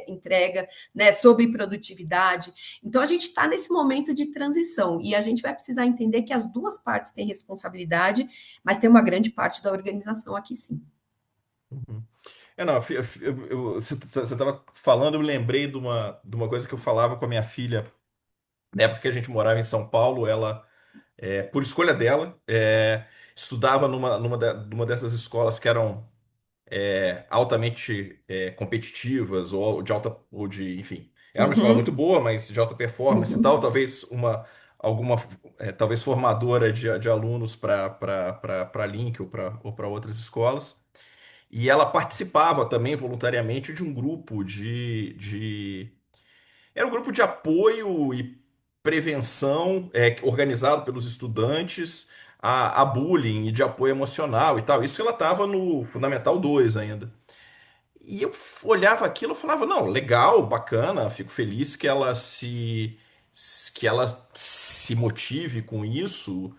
entrega, né, sobre produtividade. Então, a gente está nesse momento de transição e a gente vai precisar entender que as duas partes têm responsabilidade, mas tem uma grande parte da organização aqui sim. Uhum. Não, você estava falando, eu me lembrei de uma coisa que eu falava com a minha filha na época que a gente morava em São Paulo. Ela, por escolha dela, estudava numa dessas escolas que eram altamente competitivas ou de alta, ou de, enfim, era uma escola muito Uhum, boa, mas de alta performance e tal, uhum, talvez alguma talvez formadora de alunos para Link ou para outras escolas. e ela participava também voluntariamente de um grupo era um grupo de apoio e prevenção organizado pelos estudantes a bullying e de apoio emocional e tal. Isso ela estava no Fundamental 2 ainda. E eu olhava aquilo e falava, não, legal, bacana, fico feliz que ela se motive com isso.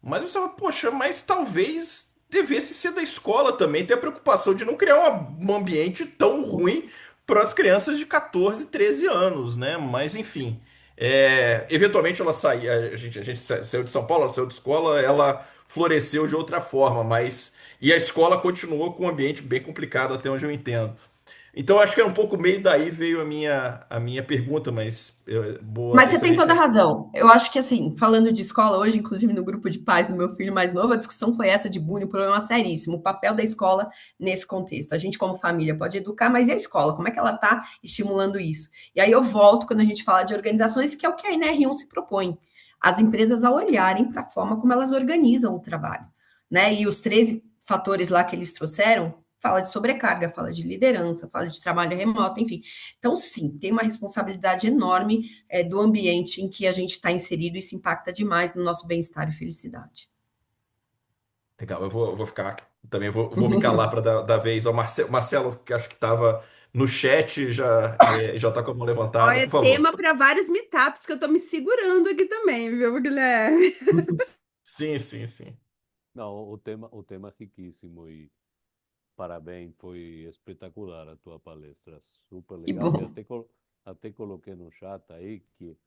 Mas eu pensava, poxa, mas talvez devesse ser da escola também ter a preocupação de não criar um ambiente tão ruim para as crianças de 14, 13 anos, né? Mas enfim, eventualmente ela saía, a gente saiu de São Paulo, ela saiu de escola, ela floresceu de outra forma, mas e a escola continuou com um ambiente bem complicado até onde eu entendo. Então acho que era um pouco meio daí veio a minha pergunta, mas boa, Mas você tem excelente toda a resposta. razão. Eu acho que, assim, falando de escola hoje, inclusive no grupo de pais do meu filho mais novo, a discussão foi essa de bullying, um problema seríssimo. O papel da escola nesse contexto. A gente, como família, pode educar, mas e a escola? Como é que ela está estimulando isso? E aí eu volto quando a gente fala de organizações, que é o que a NR1 se propõe. As empresas a olharem para a forma como elas organizam o trabalho. Né? E os 13 fatores lá que eles trouxeram, fala de sobrecarga, fala de liderança, fala de trabalho remoto, enfim. Então, sim, tem uma responsabilidade enorme do ambiente em que a gente está inserido, isso impacta demais no nosso bem-estar e felicidade. Legal, eu vou ficar também, vou me calar para dar vez ao Marcelo, que acho que estava no chat, já está com a mão levantada, Olha, por favor. tema para vários meetups que eu tô me segurando aqui também, viu, Guilherme? Sim, sim, sim. Não, o tema é riquíssimo e parabéns, foi espetacular a tua palestra, super Que legal. E bom. até coloquei no chat aí que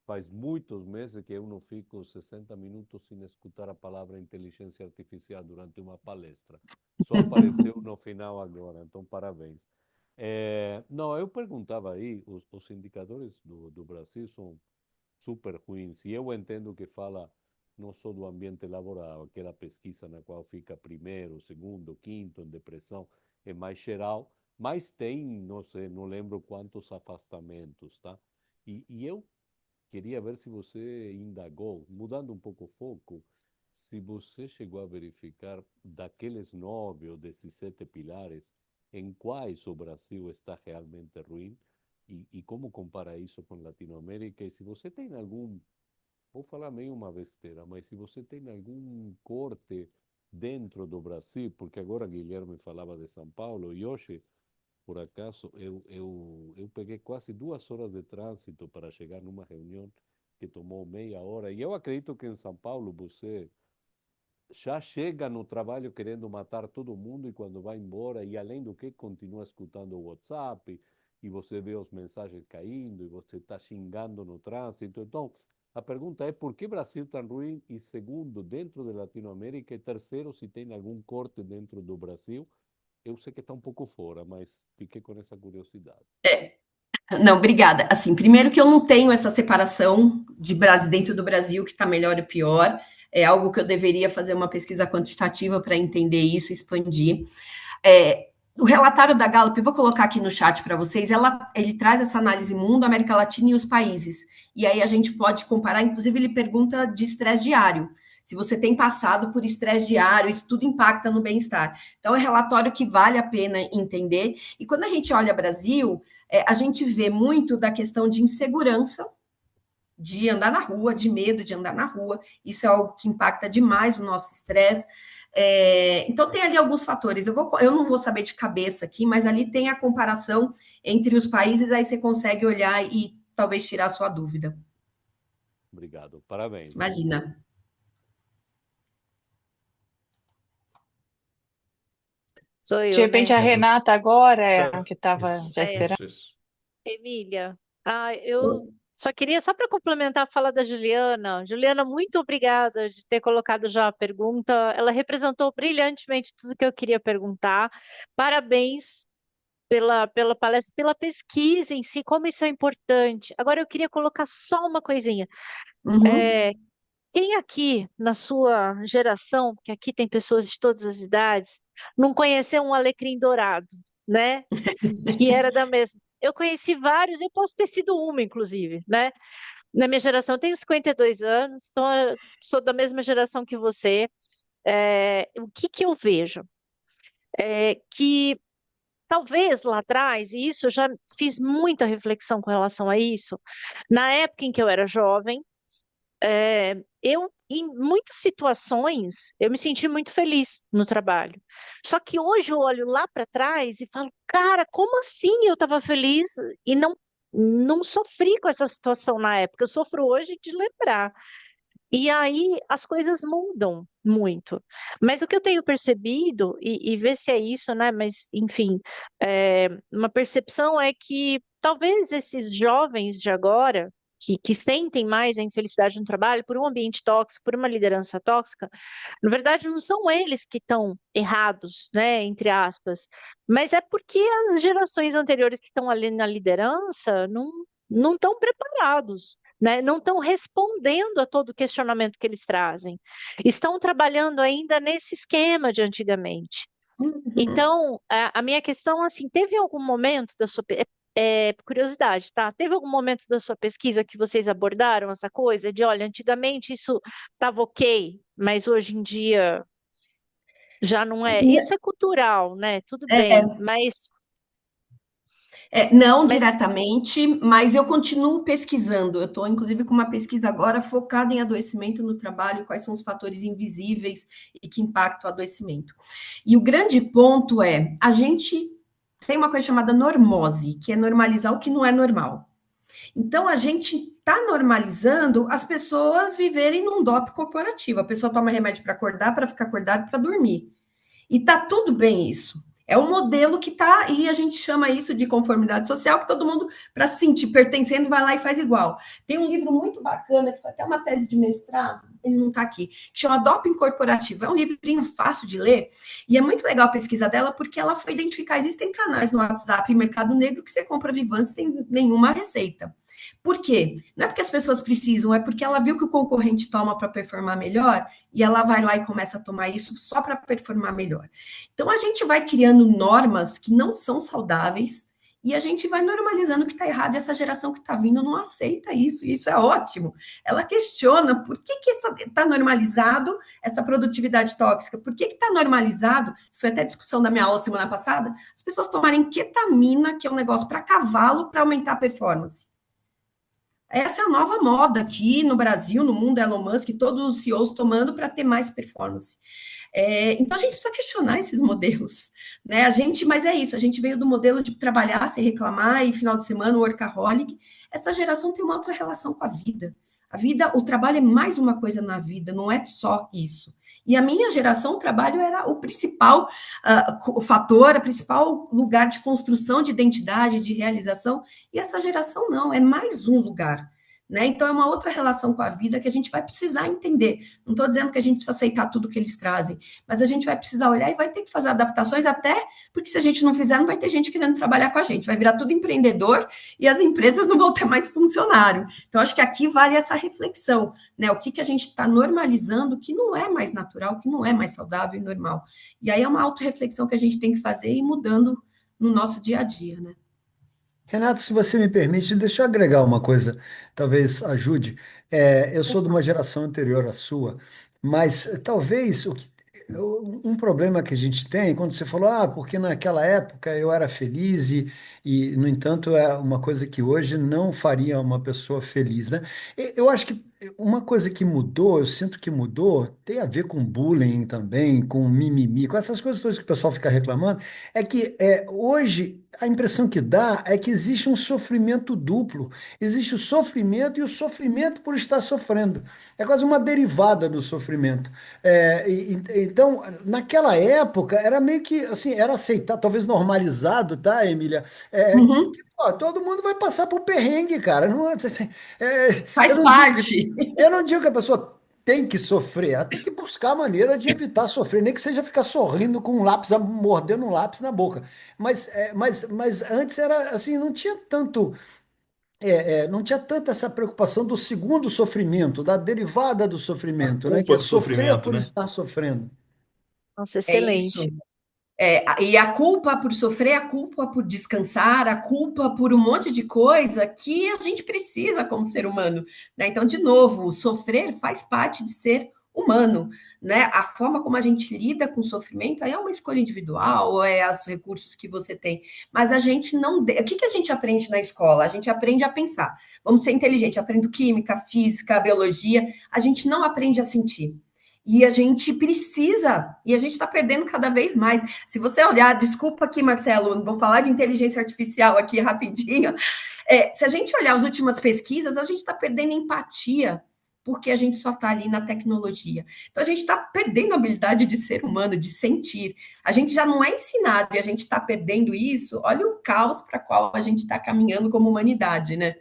faz muitos meses que eu não fico 60 minutos sem escutar a palavra inteligência artificial durante uma palestra. Só apareceu no final agora, então parabéns. Não, eu perguntava aí, os indicadores do Brasil são super ruins, e eu entendo que fala não só do ambiente laboral, aquela pesquisa na qual fica primeiro, segundo, quinto em depressão, é mais geral, mas tem, não sei, não lembro quantos afastamentos, tá? E eu queria ver se você indagou, mudando um pouco o foco, se você chegou a verificar daqueles 9 ou 17 pilares, em quais o Brasil está realmente ruim e como compara isso com Latinoamérica, e se você tem algum, vou falar meio uma besteira, mas se você tem algum corte dentro do Brasil, porque agora Guilherme falava de São Paulo, e hoje, por acaso, eu peguei quase 2 horas de trânsito para chegar numa reunião que tomou meia hora, e eu acredito que em São Paulo você já chega no trabalho querendo matar todo mundo e quando vai embora, e além do que, continua escutando o WhatsApp e você vê as mensagens caindo e você está xingando no trânsito. Então, a pergunta é por que Brasil tão ruim? E segundo, dentro da Latinoamérica, e terceiro, se tem algum corte dentro do Brasil. Eu sei que está um pouco fora, mas fiquei com essa curiosidade. Não, obrigada. Assim, primeiro que eu não tenho essa separação de Brasil dentro do Brasil que está melhor e pior. É algo que eu deveria fazer uma pesquisa quantitativa para entender isso, expandir. O relatório da Gallup, eu vou colocar aqui no chat para vocês, ele traz essa análise mundo, América Latina e os países. E aí a gente pode comparar, inclusive ele pergunta de estresse diário. Se você tem passado por estresse diário, isso tudo impacta no bem-estar. Então, é um relatório que vale a pena entender. E quando a gente olha Brasil, a gente vê muito da questão de insegurança, de andar na rua, de medo de andar na rua. Isso é algo que impacta demais o nosso estresse. Então, tem ali alguns fatores. Eu não vou saber de cabeça aqui, mas ali tem a comparação entre os países, aí você consegue olhar e talvez tirar a sua dúvida. Obrigado, parabéns, viu? Imagina. Sou De eu, repente, né? a Renata agora é a Tá, que estava isso, já É, esperando. isso. Emília. Eu só queria, só para complementar a fala da Juliana. Juliana, muito obrigada de ter colocado já a pergunta. Ela representou brilhantemente tudo que eu queria perguntar. Parabéns pela palestra, pela pesquisa em si, como isso é importante. Agora, eu queria colocar só uma coisinha. Uhum. É, quem aqui, na sua geração, que aqui tem pessoas de todas as idades, não conheceu um alecrim dourado, né? Que era da mesma. Eu conheci vários, eu posso ter sido uma, inclusive, né? Na minha geração, eu tenho 52 anos, então eu sou da mesma geração que você. O que que eu vejo? que talvez lá atrás, e isso eu já fiz muita reflexão com relação a isso, na época em que eu era jovem, eu, em muitas situações, eu me senti muito feliz no trabalho. Só que hoje eu olho lá para trás e falo, cara, como assim eu estava feliz e não sofri com essa situação na época? Eu sofro hoje de lembrar. E aí as coisas mudam muito. Mas o que eu tenho percebido, e ver se é isso, né? Mas, enfim, uma percepção é que talvez esses jovens de agora, que sentem mais a infelicidade no trabalho por um ambiente tóxico, por uma liderança tóxica, na verdade não são eles que estão errados, né? Entre aspas, mas é porque as gerações anteriores que estão ali na liderança não estão preparados, né? Não estão respondendo a todo o questionamento que eles trazem. Estão trabalhando ainda nesse esquema de antigamente. Uhum. Então, a minha questão, assim, teve algum momento da sua... curiosidade, tá? Teve algum momento da sua pesquisa que vocês abordaram essa coisa de, olha, antigamente isso estava ok, mas hoje em dia já não é. Isso é cultural, né? Tudo bem, É, não mas diretamente, mas eu continuo pesquisando. Eu estou, inclusive, com uma pesquisa agora focada em adoecimento no trabalho, quais são os fatores invisíveis e que impactam o adoecimento. E o grande ponto é, a gente tem uma coisa chamada normose, que é normalizar o que não é normal. Então, a gente está normalizando as pessoas viverem num DOP corporativo. A pessoa toma remédio para acordar, para ficar acordado, para dormir. E tá tudo bem isso. É um modelo que tá, e a gente chama isso de conformidade social, que todo mundo, para se sentir pertencendo, vai lá e faz igual. Tem um livro muito bacana, que foi até uma tese de mestrado, ele não está aqui, que chama Doping Corporativo. É um livrinho fácil de ler, e é muito legal a pesquisa dela, porque ela foi identificar, existem canais no WhatsApp e Mercado Negro que você compra Vivance sem nenhuma receita. Por quê? Não é porque as pessoas precisam, é porque ela viu que o concorrente toma para performar melhor e ela vai lá e começa a tomar isso só para performar melhor. Então a gente vai criando normas que não são saudáveis e a gente vai normalizando o que está errado e essa geração que está vindo não aceita isso, e isso é ótimo. Ela questiona por que está normalizado essa produtividade tóxica, por que está normalizado, isso foi até discussão da minha aula semana passada, as pessoas tomarem ketamina, que é um negócio para cavalo, para aumentar a performance. Essa é a nova moda aqui no Brasil, no mundo, Elon Musk, todos os CEOs tomando para ter mais performance. Então a gente precisa questionar esses modelos, né? Mas é isso, a gente veio do modelo de trabalhar sem reclamar e final de semana o workaholic. Essa geração tem uma outra relação com a vida. A vida, o trabalho é mais uma coisa na vida, não é só isso. E a minha geração, o trabalho era o principal fator, o principal lugar de construção de identidade, de realização, e essa geração não, é mais um lugar. Né? Então, é uma outra relação com a vida que a gente vai precisar entender. Não estou dizendo que a gente precisa aceitar tudo que eles trazem, mas a gente vai precisar olhar e vai ter que fazer adaptações, até porque se a gente não fizer, não vai ter gente querendo trabalhar com a gente. Vai virar tudo empreendedor e as empresas não vão ter mais funcionário. Então, acho que aqui vale essa reflexão, né? O que a gente está normalizando que não é mais natural, que não é mais saudável e normal. E aí é uma autorreflexão que a gente tem que fazer e ir mudando no nosso dia a dia, né? Renato, se você me permite, deixa eu agregar uma coisa, talvez ajude. Eu sou de uma geração anterior à sua, mas talvez um problema que a gente tem, quando você falou, porque naquela época eu era feliz no entanto, é uma coisa que hoje não faria uma pessoa feliz, né? Eu acho que uma coisa que mudou, eu sinto que mudou, tem a ver com bullying também, com mimimi, com essas coisas todas que o pessoal fica reclamando, é que hoje a impressão que dá é que existe um sofrimento duplo. Existe o sofrimento e o sofrimento por estar sofrendo. É quase uma derivada do sofrimento. Então, naquela época, era meio que assim, era aceitar, talvez normalizado, tá, Emília? Uhum. Ó, todo mundo vai passar por perrengue, cara. Não, assim, Faz parte. eu não digo que a pessoa tem que sofrer, ela tem que buscar a maneira de evitar sofrer, nem que seja ficar sorrindo com um lápis, mordendo um lápis na boca. Mas antes era assim, não tinha tanta essa preocupação do segundo sofrimento, da derivada do A sofrimento, né? Que culpa é do sofrer sofrimento, por né? estar sofrendo. nossa, É isso. excelente. E a culpa por sofrer, a culpa por descansar, a culpa por um monte de coisa que a gente precisa como ser humano, né? Então, de novo, o sofrer faz parte de ser humano, né? A forma como a gente lida com o sofrimento aí é uma escolha individual, ou é os recursos que você tem. Mas a gente não. O que a gente aprende na escola? A gente aprende a pensar. Vamos ser inteligentes, aprendo química, física, biologia. A gente não aprende a sentir. E a gente precisa, e a gente está perdendo cada vez mais. Se você olhar, desculpa aqui, Marcelo, vou falar de inteligência artificial aqui rapidinho. Se a gente olhar as últimas pesquisas, a gente está perdendo empatia, porque a gente só está ali na tecnologia. Então, a gente está perdendo a habilidade de ser humano, de sentir. A gente já não é ensinado e a gente está perdendo isso. Olha o caos para qual a gente está caminhando como humanidade, né?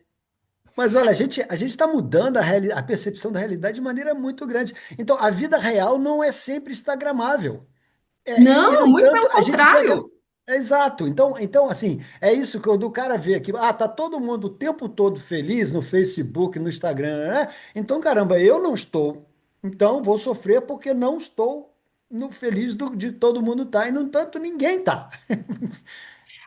Mas olha, a gente está mudando a percepção da realidade de maneira muito grande. Então, a vida real não é sempre instagramável. No Não, muito entanto, pelo a gente pega. contrário. Exato. Então, assim, é isso que quando o cara vê aqui, tá todo mundo o tempo todo feliz no Facebook, no Instagram, né? Então, caramba, eu não estou. Então, vou sofrer porque não estou no feliz de todo mundo tá, e no entanto, ninguém tá.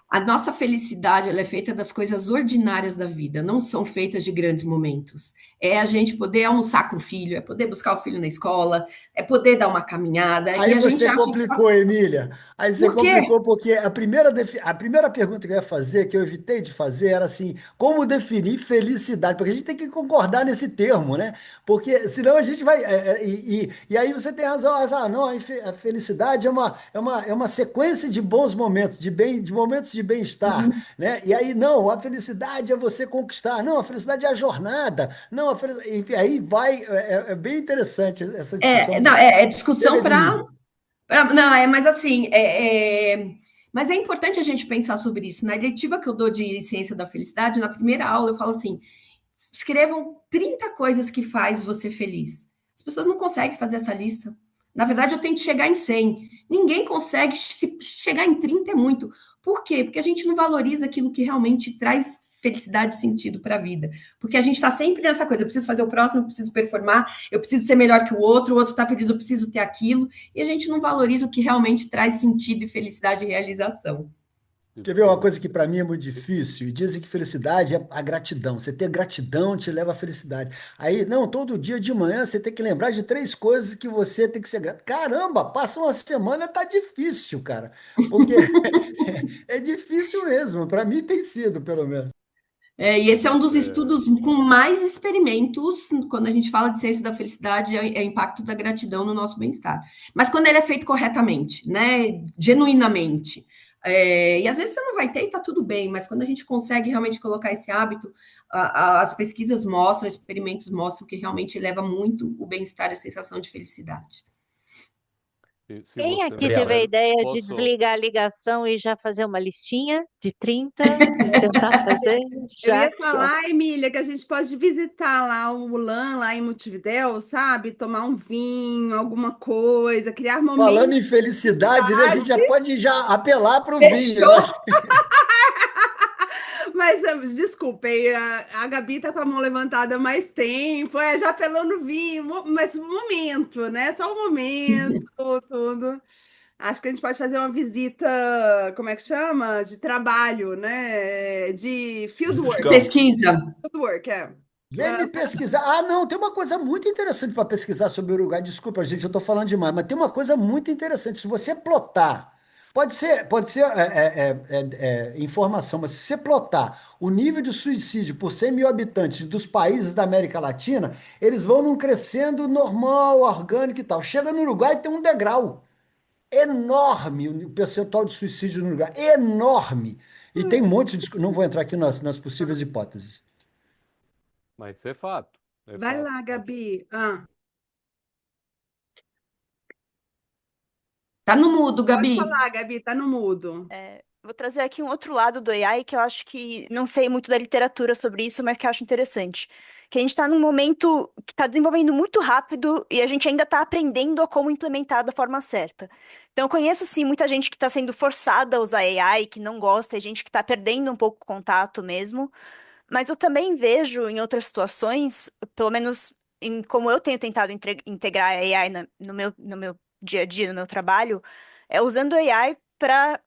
A nossa felicidade, ela é feita das coisas ordinárias da vida, não são feitas de grandes momentos. É a gente poder almoçar com o filho, é poder buscar o filho na escola, é poder dar uma caminhada, Aí e a gente você acha que só... complicou, Emília. Aí você Por quê? complicou porque a primeira pergunta que eu ia fazer, que eu evitei de fazer, era assim: como definir felicidade? Porque a gente tem que concordar nesse termo, né? Porque senão a gente vai. E aí você tem razão, não, a felicidade é uma sequência de bons momentos, de momentos de bem-estar, Uhum. né? E aí, não, a felicidade é você conquistar, não, a felicidade é a jornada, não, enfim, aí vai. É bem interessante essa discussão Não, do é discussão para... cérebro. Não, mas assim, mas é importante a gente pensar sobre isso. Na diretiva que eu dou de ciência da felicidade, na primeira aula eu falo assim, escrevam 30 coisas que faz você feliz. As pessoas não conseguem fazer essa lista. Na verdade, eu tento chegar em 100. Ninguém consegue. Se chegar em 30 é muito. Por quê? Porque a gente não valoriza aquilo que realmente traz felicidade e sentido para a vida. Porque a gente está sempre nessa coisa, eu preciso fazer o próximo, eu preciso performar, eu preciso ser melhor que o outro está feliz, eu preciso ter aquilo, e a gente não valoriza o que realmente traz sentido e felicidade e realização. Quer ver uma coisa que para mim é muito difícil? E dizem que felicidade é a gratidão. Você ter gratidão te leva à felicidade. Aí, não, todo dia de manhã você tem que lembrar de 3 coisas que você tem que ser grato. Caramba, passa uma semana, tá difícil, cara. Porque é difícil mesmo. Para mim tem sido, pelo menos. E esse é um dos É, estudos com mais experimentos, quando a gente fala de ciência da felicidade, é o impacto da gratidão no nosso bem-estar. Mas quando ele é feito corretamente, né, genuinamente, e às vezes você não vai ter e tá tudo bem, mas quando a gente consegue realmente colocar esse hábito, as pesquisas mostram, experimentos mostram que realmente eleva muito o bem-estar e a sensação de felicidade. se Quem você me aqui teve a Gabriela. ideia de posso. desligar a ligação e já fazer uma listinha de 30 e tentar fazer Eu já ia aqui, ó. falar, Emília, que a gente pode visitar lá o Mulan, lá em Montevidéu, sabe? Tomar um vinho, alguma coisa, criar Falando momentos em de felicidade, né? A gente felicidade. já pode já apelar para o vinho, né? Fechou! Mas desculpem, a Gabi tá com a mão levantada há mais tempo, já pelando vinho, mas um momento, né? Só um momento, tudo. Acho que a gente pode fazer uma visita, como é que chama? De trabalho, né? De field Visita de work. campo. Pesquisa. Field work, é. Vem me pesquisar. Ah, não, tem uma coisa muito interessante para pesquisar sobre o Uruguai. Desculpa, gente, eu estou falando demais, mas tem uma coisa muito interessante. Se você plotar, pode ser informação, mas se você plotar o nível de suicídio por 100 mil habitantes dos países da América Latina, eles vão num crescendo normal, orgânico e tal. Chega no Uruguai tem um degrau enorme, o percentual de suicídio no Uruguai, enorme. E tem um monte de. Não vou entrar aqui nas possíveis hipóteses. Mas é fato. É Vai fato. lá, Gabi. Tá no mudo, Pode Gabi. falar, Gabi, tá no mudo. Vou trazer aqui um outro lado do AI que eu acho que não sei muito da literatura sobre isso, mas que eu acho interessante. Que a gente está num momento que está desenvolvendo muito rápido e a gente ainda está aprendendo a como implementar da forma certa. Então, eu conheço sim muita gente que está sendo forçada a usar AI, que não gosta, e gente que está perdendo um pouco o contato mesmo. Mas eu também vejo em outras situações, pelo menos em como eu tenho tentado integrar a AI no meu dia a dia, no meu trabalho, é usando AI para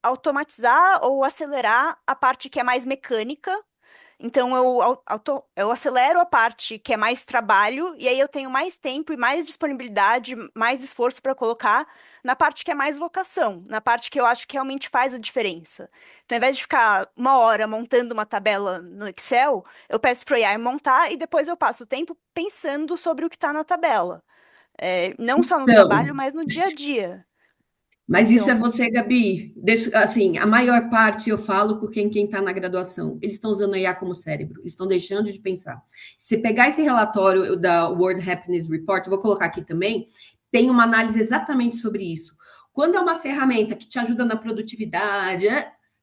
automatizar ou acelerar a parte que é mais mecânica Então eu acelero a parte que é mais trabalho, e aí eu tenho mais tempo e mais disponibilidade, mais esforço para colocar na parte que é mais vocação, na parte que eu acho que realmente faz a diferença. Então, ao invés de ficar uma hora montando uma tabela no Excel, eu peço para o AI montar e depois eu passo o tempo pensando sobre o que está na tabela. Não só no Então, trabalho, mas no dia a dia. mas isso é Então, você, Gabi. Assim, a maior parte eu falo por quem está na graduação. Eles estão usando a IA como cérebro, eles estão deixando de pensar. Se pegar esse relatório da World Happiness Report, eu vou colocar aqui também, tem uma análise exatamente sobre isso. Quando é uma ferramenta que te ajuda na produtividade,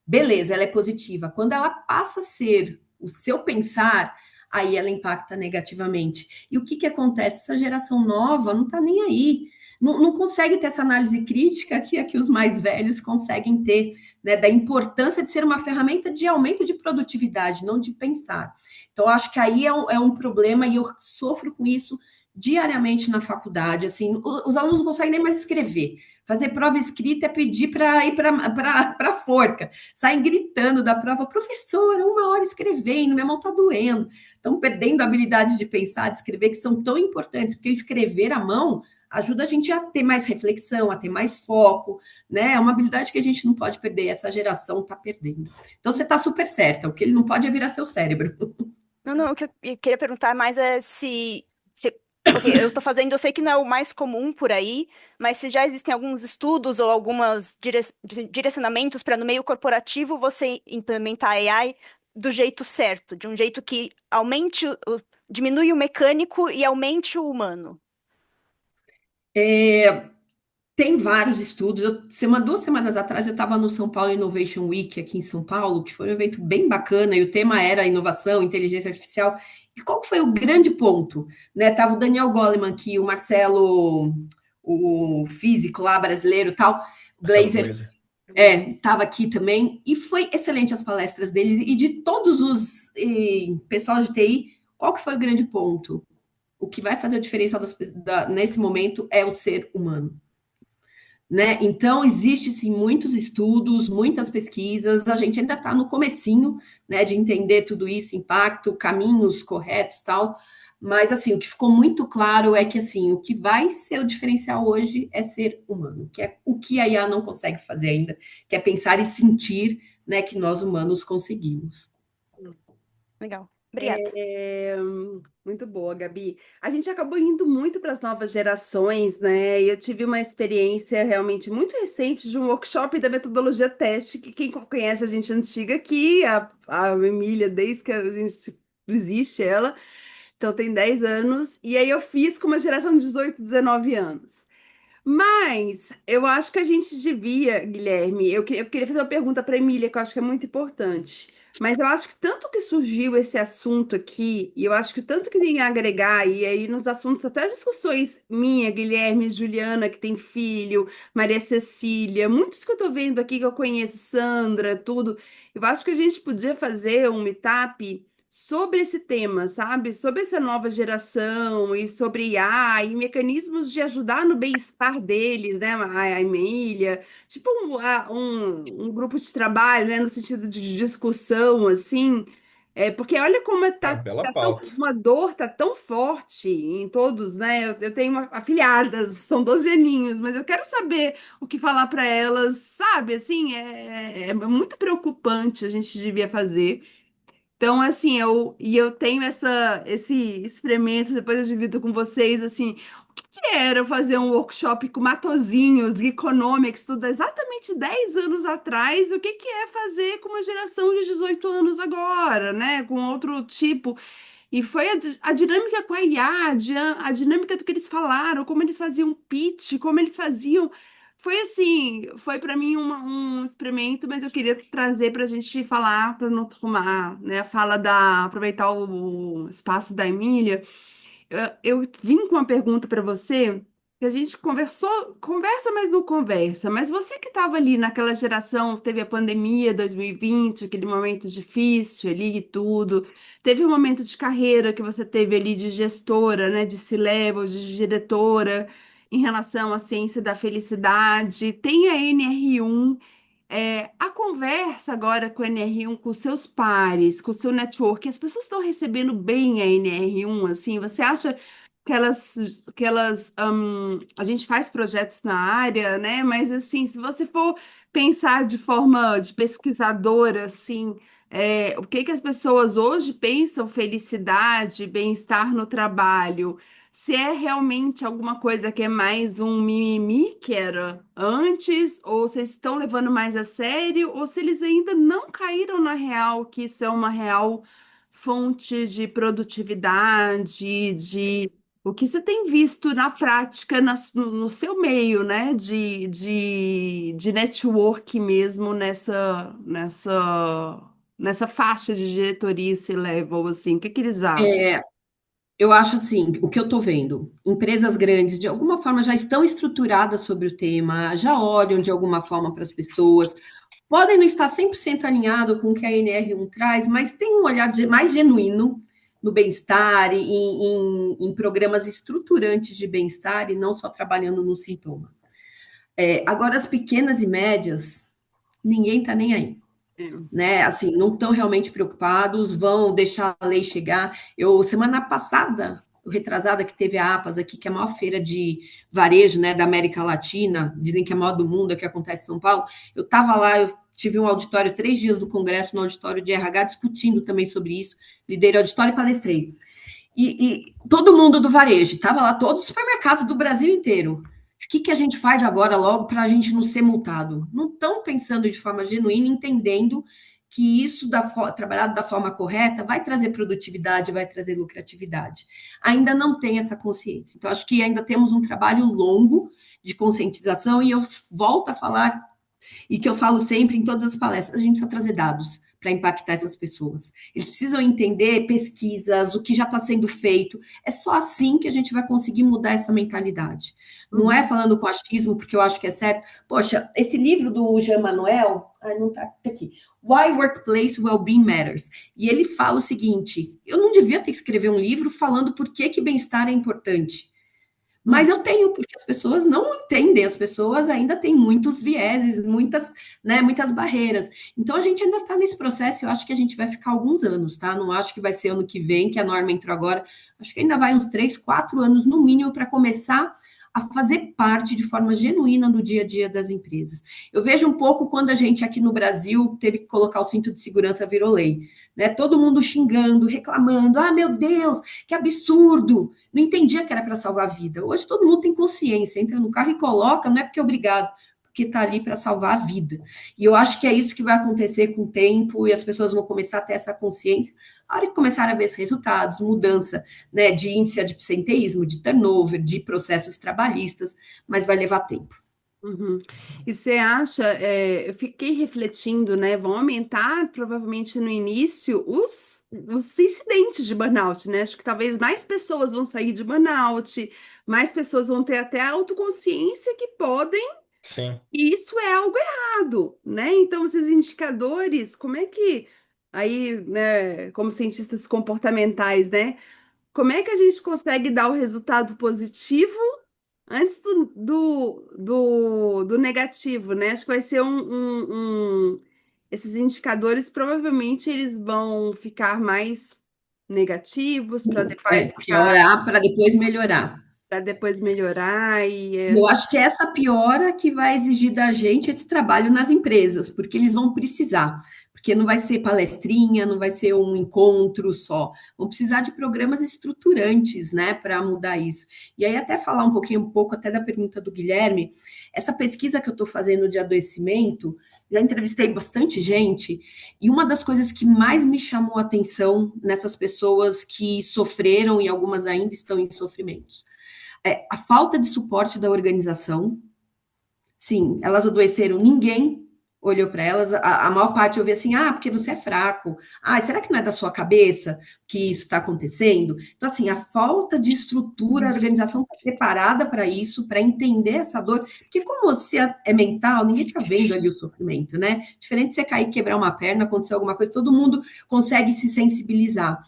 beleza, ela é positiva. Quando ela passa a ser o seu pensar, aí ela impacta negativamente. E o que acontece? Essa geração nova não está nem aí. Não consegue ter essa análise crítica que os mais velhos conseguem ter, né, da importância de ser uma ferramenta de aumento de produtividade, não de pensar. Então, acho que aí é um problema e eu sofro com isso diariamente na faculdade. Assim, os alunos não conseguem nem mais escrever. Fazer prova escrita é pedir para ir para a forca. Saem gritando da prova, professora, 1 hora escrevendo, minha mão está doendo. Estão perdendo a habilidade de pensar, de escrever, que são tão importantes, porque o escrever à mão ajuda a gente a ter mais reflexão, a ter mais foco, né? É uma habilidade que a gente não pode perder, essa geração está perdendo. Então você está super certa, o que ele não pode é virar seu cérebro. não, o que eu queria perguntar mais é se. Ok, eu tô fazendo, eu sei que não é o mais comum por aí, mas se já existem alguns estudos ou alguns direcionamentos para no meio corporativo você implementar AI do jeito certo, de um jeito que aumente, diminui o mecânico e aumente o humano. Tem vários estudos. 2 semanas atrás eu estava no São Paulo Innovation Week aqui em São Paulo, que foi um evento bem bacana, e o tema era inovação, inteligência artificial. E qual que foi o grande ponto? Né? Tava o Daniel Goleman aqui, o Marcelo, o físico lá brasileiro, tal, Marcelo Glazer, Glazer. estava aqui também, e foi excelente as palestras deles, e de todos os pessoal de TI, qual que foi o grande ponto? O que vai fazer a diferença nesse momento é o ser humano. Né? Então, existe sim muitos estudos, muitas pesquisas, a gente ainda está no comecinho, né, de entender tudo isso, impacto, caminhos corretos, tal, mas assim, o que ficou muito claro é que assim, o que vai ser o diferencial hoje é ser humano, que é o que a IA não consegue fazer ainda, que é pensar e sentir, né, que nós humanos conseguimos. Legal. Obrigada. Muito boa, Gabi. A gente acabou indo muito para as novas gerações, né? E eu tive uma experiência realmente muito recente de um workshop da metodologia teste, que quem conhece a gente antiga aqui, a Emília, desde que a gente existe ela, então tem 10 anos, e aí eu fiz com uma geração de 18, 19 anos. Mas eu acho que a gente devia, Guilherme, eu queria fazer uma pergunta para a Emília, que eu acho que é muito importante. Mas eu acho que tanto que surgiu esse assunto aqui, e eu acho que tanto que tem a agregar, e aí nos assuntos, até as discussões minha, Guilherme, Juliana, que tem filho, Maria Cecília, muitos que eu tô vendo aqui que eu conheço, Sandra, tudo, eu acho que a gente podia fazer um meetup sobre esse tema, sabe? Sobre essa nova geração e sobre IA e mecanismos de ajudar no bem-estar deles, né? A Emília, tipo um grupo de trabalho, né? No sentido de discussão, assim. Porque olha como Ah, bela tá pauta. uma dor tá tão forte em todos, né? Eu tenho afilhadas, são 12 aninhos, mas eu quero saber o que falar para elas, sabe? Assim, é muito preocupante, a gente devia fazer. Então, assim, eu tenho esse experimento, depois eu divido com vocês, assim, o que que era fazer um workshop com Matosinhos, Economics, tudo exatamente 10 anos atrás, o que que é fazer com uma geração de 18 anos agora, né, com outro tipo. E foi a dinâmica com a IA, a dinâmica do que eles falaram, como eles faziam pitch, como eles faziam. Foi assim, foi para mim um experimento, mas eu queria trazer para a gente falar, para não tomar, né, a fala aproveitar o espaço da Emília. Eu vim com uma pergunta para você, que a gente conversa, mas não conversa. Mas você que estava ali naquela geração, teve a pandemia 2020, aquele momento difícil ali e tudo. Teve um momento de carreira que você teve ali de gestora, né, de C-level, de diretora, em relação à ciência da felicidade. Tem a NR1. a conversa agora com a NR1, com seus pares, com o seu network, as pessoas estão recebendo bem a NR1, assim, você acha a gente faz projetos na área, né? Mas assim, se você for pensar de forma de pesquisadora, assim, o que que as pessoas hoje pensam felicidade, bem-estar no trabalho? Se é realmente alguma coisa que é mais um mimimi que era antes, ou se eles estão levando mais a sério, ou se eles ainda não caíram na real, que isso é uma real fonte de produtividade, de o que você tem visto na prática, no seu meio, né, de network mesmo nessa faixa de diretoria, esse level, assim, o que que eles acham? Eu acho assim, o que eu estou vendo, empresas grandes, de alguma forma, já estão estruturadas sobre o tema, já olham de alguma forma para as pessoas, podem não estar 100% alinhado com o que a NR1 traz, mas tem um olhar mais genuíno no bem-estar e em programas estruturantes de bem-estar e não só trabalhando no sintoma. Agora, as pequenas e médias, ninguém está nem aí. Né? Assim, não estão realmente preocupados, vão deixar a lei chegar. Semana passada, retrasada, que teve a APAS aqui, que é a maior feira de varejo, né, da América Latina, dizem que é a maior do mundo, que acontece em São Paulo. Eu estava lá, eu tive um auditório, 3 dias do congresso, no auditório de RH, discutindo também sobre isso, liderei o auditório e palestrei. E todo mundo do varejo, estava lá, todos os supermercados do Brasil inteiro. O que a gente faz agora logo para a gente não ser multado? Não estão pensando de forma genuína, entendendo que isso, trabalhado da forma correta, vai trazer produtividade, vai trazer lucratividade. Ainda não tem essa consciência. Então, acho que ainda temos um trabalho longo de conscientização, e eu volto a falar, e que eu falo sempre em todas as palestras, a gente precisa trazer dados para impactar essas pessoas. Eles precisam entender pesquisas, o que já está sendo feito. É só assim que a gente vai conseguir mudar essa mentalidade. Não é falando com achismo, porque eu acho que é certo. Poxa, esse livro do Jean Manuel, não tá aqui. Why Workplace Wellbeing Matters. E ele fala o seguinte: eu não devia ter que escrever um livro falando por que bem-estar é importante. Mas eu tenho, porque as pessoas não entendem, as pessoas ainda têm muitos vieses, muitas barreiras. Então, a gente ainda está nesse processo, eu acho que a gente vai ficar alguns anos, tá? Não acho que vai ser ano que vem, que a norma entrou agora. Acho que ainda vai uns 3, 4 anos, no mínimo, para começar a fazer parte de forma genuína do dia a dia das empresas. Eu vejo um pouco quando a gente aqui no Brasil teve que colocar o cinto de segurança, virou lei, né? Todo mundo xingando, reclamando, meu Deus, que absurdo, não entendia que era para salvar a vida. Hoje todo mundo tem consciência, entra no carro e coloca, não é porque é obrigado, porque está ali para salvar a vida. E eu acho que é isso que vai acontecer com o tempo, e as pessoas vão começar a ter essa consciência, a hora que começarem a ver os resultados, mudança, né, de índice de absenteísmo, de turnover, de processos trabalhistas, mas vai levar tempo. Uhum. E você acha, eu fiquei refletindo, né? Vão aumentar provavelmente no início os incidentes de burnout, né? Acho que talvez mais pessoas vão sair de burnout, mais pessoas vão ter até a autoconsciência que podem, Sim. e isso é algo errado, né? Então, esses indicadores, como é que, aí, né, como cientistas comportamentais, né? Como é que a gente consegue dar o resultado positivo antes do negativo, né? Acho que vai ser esses indicadores, provavelmente eles vão ficar mais negativos para depois Piorar para depois melhorar. melhorar Eu acho que é essa piora que vai exigir da gente esse trabalho nas empresas, porque eles vão precisar, porque não vai ser palestrinha, não vai ser um encontro só, vão precisar de programas estruturantes, né, para mudar isso. E aí até falar um pouco até da pergunta do Guilherme, essa pesquisa que eu estou fazendo de adoecimento, já entrevistei bastante gente, e uma das coisas que mais me chamou a atenção nessas pessoas que sofreram e algumas ainda estão em sofrimentos, a falta de suporte da organização. Sim, elas adoeceram, ninguém olhou para elas, a maior parte eu vi assim, porque você é fraco, será que não é da sua cabeça que isso está acontecendo? Então, assim, a falta de estrutura, a organização está preparada para isso, para entender essa dor, porque como você é mental, ninguém está vendo ali o sofrimento, né? Diferente de você cair, quebrar uma perna, acontecer alguma coisa, todo mundo consegue se sensibilizar.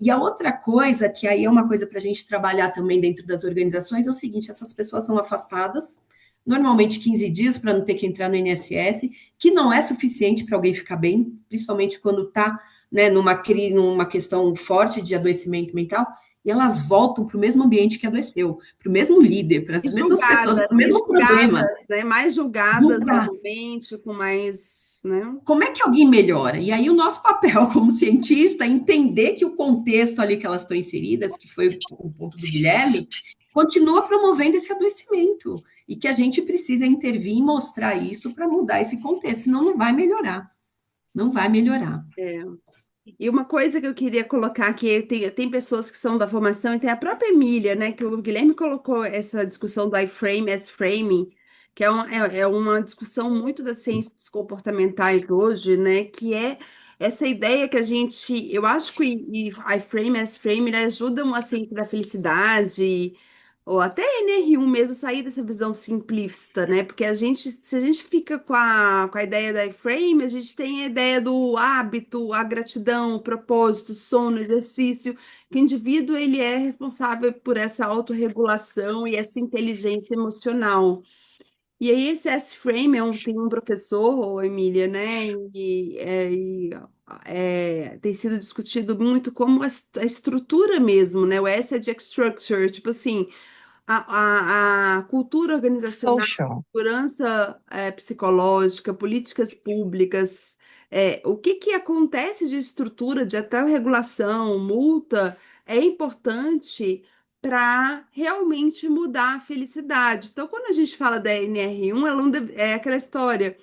E a outra coisa, que aí é uma coisa para a gente trabalhar também dentro das organizações, é o seguinte: essas pessoas são afastadas, normalmente 15 dias para não ter que entrar no INSS, que não é suficiente para alguém ficar bem, principalmente quando está, né, numa questão forte de adoecimento mental, e elas voltam para o mesmo ambiente que adoeceu, para o mesmo líder, para as mesmas pessoas, para o E mesmo problema. julgadas, né? Mais julgadas normalmente, com mais, né? Como é que alguém melhora? E aí o nosso papel como cientista é entender que o contexto ali que elas estão inseridas, que foi o ponto do Guilherme, continua promovendo esse adoecimento e que a gente precisa intervir e mostrar isso para mudar esse contexto, senão não vai melhorar. Não vai melhorar. E uma coisa que eu queria colocar aqui, tem pessoas que são da formação, e tem a própria Emília, né? Que o Guilherme colocou essa discussão do iFrame as framing, que é uma discussão muito das ciências comportamentais hoje, né? Que é essa ideia que eu acho que o iFrame as framing ele ajuda a ciência da felicidade, ou até a NR1 mesmo sair dessa visão simplista, né? Porque se a gente fica com a ideia da iframe, a gente tem a ideia do hábito, a gratidão, o propósito, o sono, o exercício, que o indivíduo ele é responsável por essa autorregulação e essa inteligência emocional. E aí esse S-frame tem um professor, ô, Emília, né? Tem sido discutido muito como a estrutura mesmo, né? O S é de structure, tipo assim, a cultura organizacional, Social. segurança psicológica, políticas públicas, o que que acontece de estrutura, de até regulação, multa, é importante para realmente mudar a felicidade. Então, quando a gente fala da NR1, é aquela história.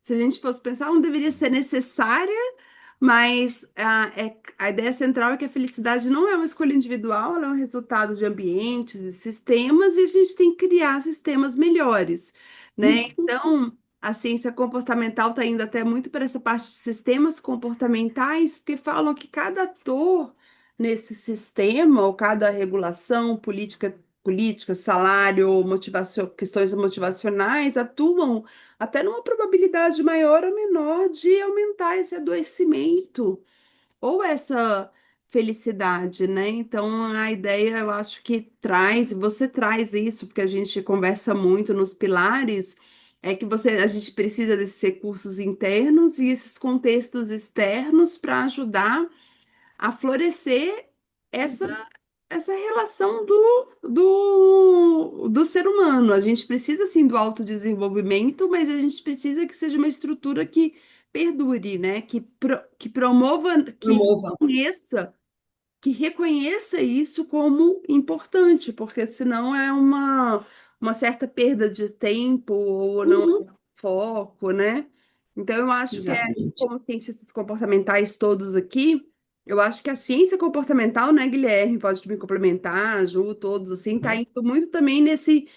Se a gente fosse pensar, ela não deveria ser necessária, mas a ideia central é que a felicidade não é uma escolha individual, ela é um resultado de ambientes e sistemas, e a gente tem que criar sistemas melhores, né? Então, a ciência comportamental está indo até muito para essa parte de sistemas comportamentais, porque falam que cada ator nesse sistema, ou cada regulação, política, salário, motivação, questões motivacionais, atuam até numa probabilidade maior ou menor de aumentar esse adoecimento ou essa felicidade, né? Então, a ideia, eu acho que você traz isso, porque a gente conversa muito nos pilares, é que a gente precisa desses recursos internos e esses contextos externos para ajudar a florescer essa relação do ser humano. A gente precisa, sim, do autodesenvolvimento, mas a gente precisa que seja uma estrutura que perdure, né? Que promova, Promova. que reconheça isso como importante, porque senão é uma certa perda de tempo ou não foco, né? Então, eu acho que Exatamente. como cientistas comportamentais todos aqui, eu acho que a ciência comportamental, né, Guilherme, pode me complementar, Ju, todos, assim, tá indo muito também nesse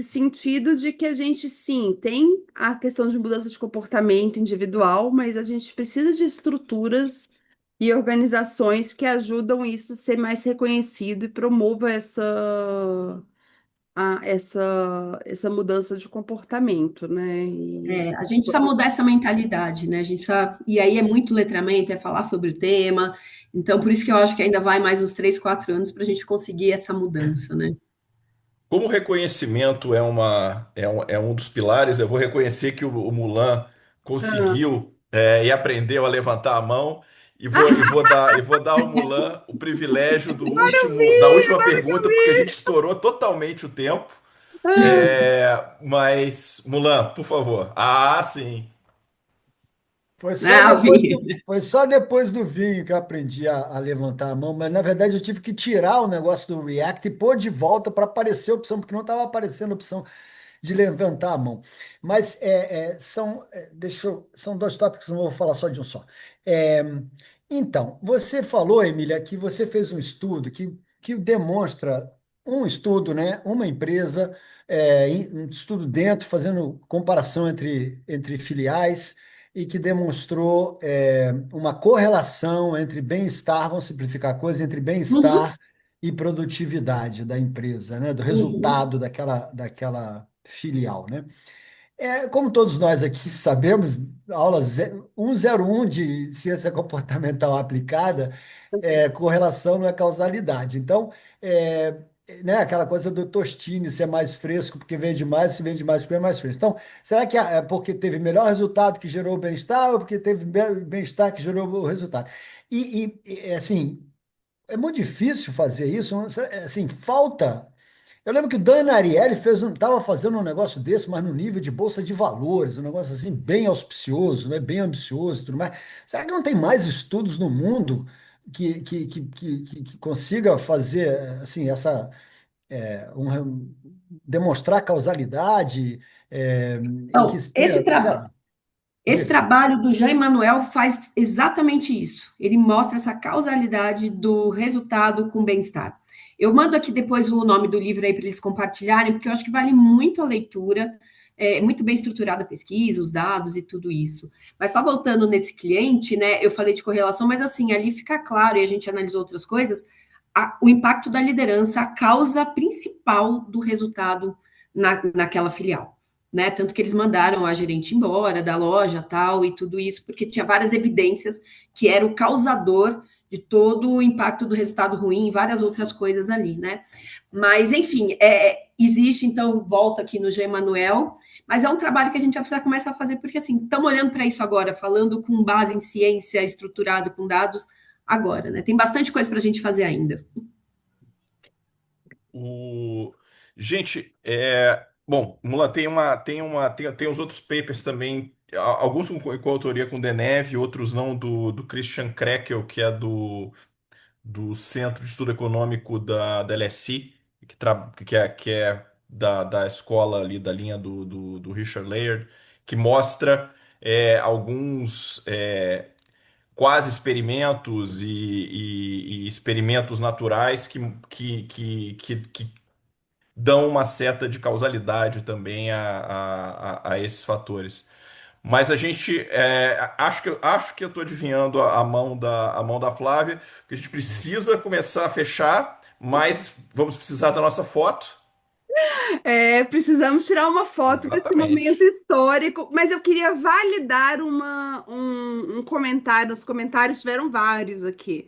sentido de que a gente, sim, tem a questão de mudança de comportamento individual, mas a gente precisa de estruturas e organizações que ajudam isso a ser mais reconhecido e promova essa mudança de comportamento, né? A gente precisa mudar essa mentalidade, né? E aí é muito letramento, é falar sobre o tema. Então, por isso que eu acho que ainda vai mais uns 3, 4 anos para a gente conseguir essa mudança, né? Como o reconhecimento é um dos pilares, eu vou reconhecer que o Mulan Ah, conseguiu e aprendeu a levantar a mão e vou dar ao Mulan o privilégio da última pergunta, porque a gente estourou totalmente o tempo. Mas, Mulan, por favor. Ah, sim. Ah, Foi só depois do vinho que eu aprendi a levantar a mão, mas na verdade eu tive que tirar o negócio do React e pôr de volta para aparecer a opção, porque não estava aparecendo a opção de levantar a mão. Mas são dois tópicos, não vou falar só de um só. É, então, você falou, Emília, que você fez um estudo que demonstra um estudo, né? Uma empresa, um estudo dentro, fazendo comparação entre filiais, e que demonstrou uma correlação entre bem-estar, vamos simplificar a coisa, entre uhum, bem-estar e produtividade da empresa, né? Do uhum. resultado daquela filial, né? Como todos nós aqui sabemos, aula 101 de ciência comportamental aplicada, correlação não é causalidade. Então, é, né, aquela coisa do Tostini ser mais fresco porque vende mais, se vende mais porque é mais fresco. Então, será que é porque teve melhor resultado que gerou o bem-estar ou porque teve bem-estar que gerou o resultado? Assim, é muito difícil fazer isso, assim, falta. Eu lembro que o Dan Ariely estava fazendo um negócio desse, mas no nível de bolsa de valores, um negócio assim bem auspicioso, né? Bem ambicioso e tudo mais. Será que não tem mais estudos no mundo que consiga fazer assim demonstrar causalidade e que Então, tenha, sei lá, esse diga. trabalho do Jean Emmanuel faz exatamente isso. Ele mostra essa causalidade do resultado com bem-estar. Eu mando aqui depois o nome do livro aí para eles compartilharem, porque eu acho que vale muito a leitura. É muito bem estruturada a pesquisa, os dados e tudo isso. Mas só voltando nesse cliente, né? Eu falei de correlação, mas assim, ali fica claro, e a gente analisou outras coisas, o impacto da liderança, a causa principal do resultado naquela filial. Né? Tanto que eles mandaram a gerente embora da loja, tal, e tudo isso, porque tinha várias evidências que era o causador de todo o impacto do resultado ruim e várias outras coisas ali, né? Mas, enfim, existe, então, volta aqui no G. Emanuel, mas é um trabalho que a gente vai precisar começar a fazer, porque, assim, estamos olhando para isso agora, falando com base em ciência, estruturado com dados, agora, né? Tem bastante coisa para a gente fazer ainda. O... Gente, bom, Mulan, tem os outros papers também, alguns com autoria com Deneve, outros não, do Christian Krekel, que é do Centro de Estudo Econômico da LSI, que é da escola ali, da linha do Richard Layard, que mostra alguns quase experimentos e experimentos naturais que dão uma seta de causalidade também a esses fatores. Mas a gente acho que eu estou adivinhando a mão da Flávia, que a gente precisa começar a fechar, mas vamos precisar da nossa foto. Precisamos tirar uma foto desse Exatamente. momento histórico, mas eu queria validar um comentário. Os comentários tiveram vários aqui.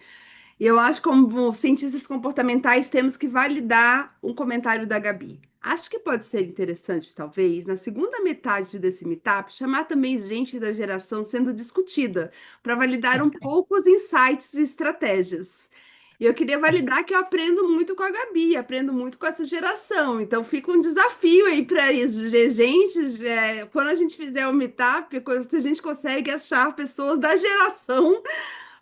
E eu acho que, como cientistas comportamentais, temos que validar um comentário da Gabi. Acho que pode ser interessante, talvez, na segunda metade desse meetup, chamar também gente da geração sendo discutida, para validar um pouco os insights e estratégias. E eu queria validar que eu aprendo muito com a Gabi, aprendo muito com essa geração. Então fica um desafio aí para gente, quando a gente fizer o meetup, se a gente consegue achar pessoas da geração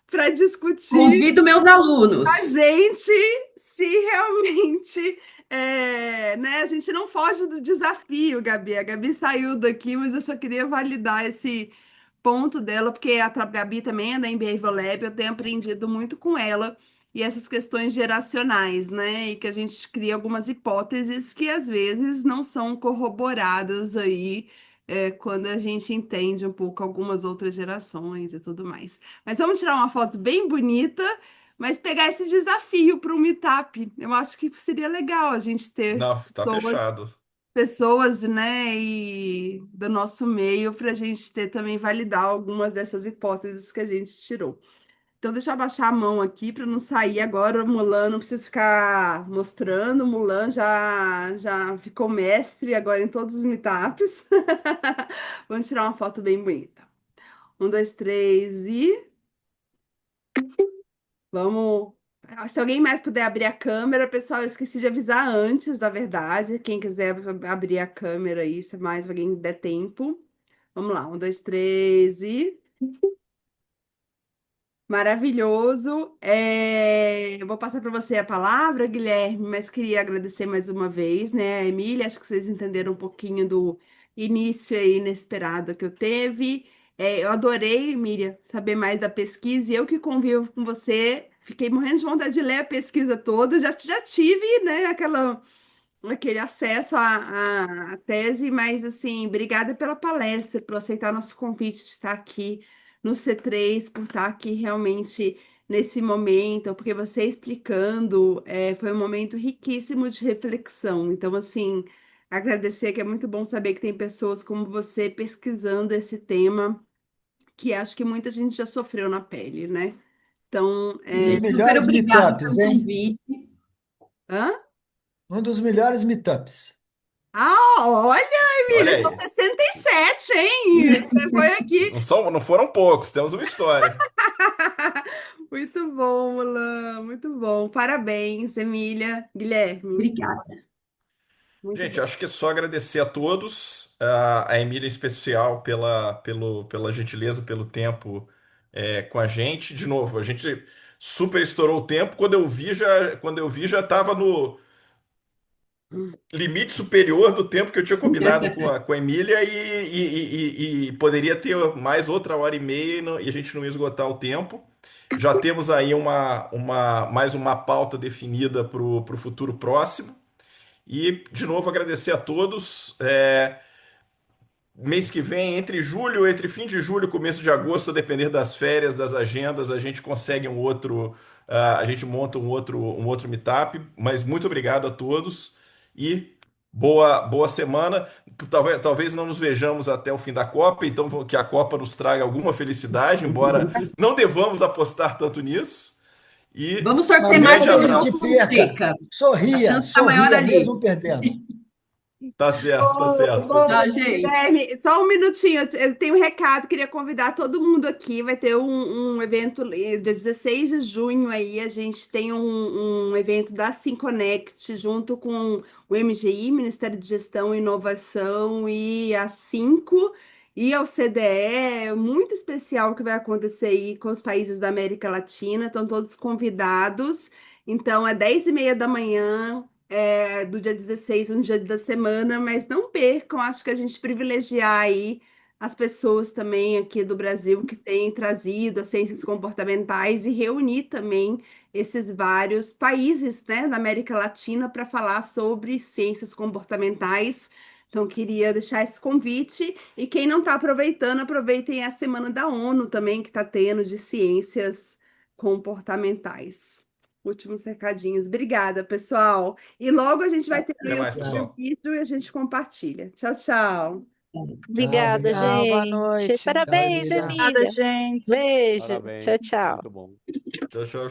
para discutir Convido meus a alunos. gente se realmente, né, a gente não foge do desafio, Gabi. A Gabi saiu daqui, mas eu só queria validar esse ponto dela, porque a Gabi também é da Behavioral Lab, eu tenho aprendido muito com ela e essas questões geracionais, né? E que a gente cria algumas hipóteses que às vezes não são corroboradas aí, quando a gente entende um pouco algumas outras gerações e tudo mais. Mas vamos tirar uma foto bem bonita, mas pegar esse desafio para um meetup. Eu acho que seria legal a gente ter Não, tá fechado. pessoas, né, e do nosso meio para a gente ter também validar algumas dessas hipóteses que a gente tirou. Então, deixa eu abaixar a mão aqui para não sair agora. O Mulan não preciso ficar mostrando. O Mulan já ficou mestre agora em todos os meetups. Vamos tirar uma foto bem bonita. Um, dois, três e vamos. Se alguém mais puder abrir a câmera, pessoal, eu esqueci de avisar antes, da verdade. Quem quiser abrir a câmera aí, se mais alguém der tempo. Vamos lá, um, dois, três e. Maravilhoso. Eu vou passar para você a palavra, Guilherme, mas queria agradecer mais uma vez, né, a Emília. Acho que vocês entenderam um pouquinho do início aí inesperado que eu teve. Eu adorei, Emília, saber mais da pesquisa e eu que convivo com você. Fiquei morrendo de vontade de ler a pesquisa toda. Já tive, né, aquele acesso à tese, mas assim, obrigada pela palestra, por aceitar nosso convite de estar aqui no C3, por estar aqui realmente nesse momento, porque você explicando, foi um momento riquíssimo de reflexão. Então, assim, agradecer que é muito bom saber que tem pessoas como você pesquisando esse tema, que acho que muita gente já sofreu na pele, né? Então, Um dos Gente, super melhores obrigada meetups, pelo hein? convite. hã? Um dos melhores meetups. Ah, olha, Olha Emília, são aí. 67, hein? Você foi aqui. Não foram poucos, temos uma história. Muito bom, Mulan, muito bom. Parabéns, Emília, Guilherme. Obrigada. Muito Gente, bom. acho que é só agradecer a todos, a Emília em especial pela gentileza, pelo tempo com a gente. De novo, a gente super estourou o tempo. Quando eu vi já estava no limite superior do tempo que eu tinha combinado com a Emília e poderia ter mais outra hora e meia e a gente não ia esgotar o tempo. Já temos aí mais uma pauta definida para o futuro próximo. E, de novo, agradecer a todos. Mês que vem, entre fim de julho e começo de agosto, a depender das férias, das agendas, a gente consegue a gente monta um outro meetup. Mas muito obrigado a todos e boa semana. Talvez não nos vejamos até o fim da Copa, então que a Copa nos traga alguma felicidade, embora não devamos apostar tanto nisso. E Vamos Mas torcer mais mesmo grande que a pelo gente Gil abraço. perca, Fonseca. A sorria, chance está maior sorria, ali. mesmo perdendo. Tá certo, Ô, Tchau, pessoal. gente. Guilherme, só um minutinho, eu tenho um recado, queria convidar todo mundo aqui, vai ter um evento dia 16 de junho aí, a gente tem um evento da SimConnect junto com o MGI, Ministério de Gestão e Inovação, e a Cinco e ao CDE, muito especial que vai acontecer aí com os países da América Latina, estão todos convidados, então é 10h30 da manhã, do dia 16, um dia da semana, mas não percam, acho que a gente privilegiar aí as pessoas também aqui do Brasil que têm trazido as ciências comportamentais e reunir também esses vários países, né, da América Latina para falar sobre ciências comportamentais. Então, queria deixar esse convite. E quem não está aproveitando, aproveitem a Semana da ONU também, que está tendo de ciências comportamentais. Últimos recadinhos. Obrigada, pessoal. E logo a gente vai ter no Até mais, YouTube o pessoal. vídeo e a gente compartilha. Tchau, tchau. Tchau, Obrigada, obrigado. Tchau, boa gente. noite. Tchau, Parabéns, Emília. Obrigada, Emília. gente. Beijo. Tchau, Parabéns, tchau. muito bom. Tchau, tchau.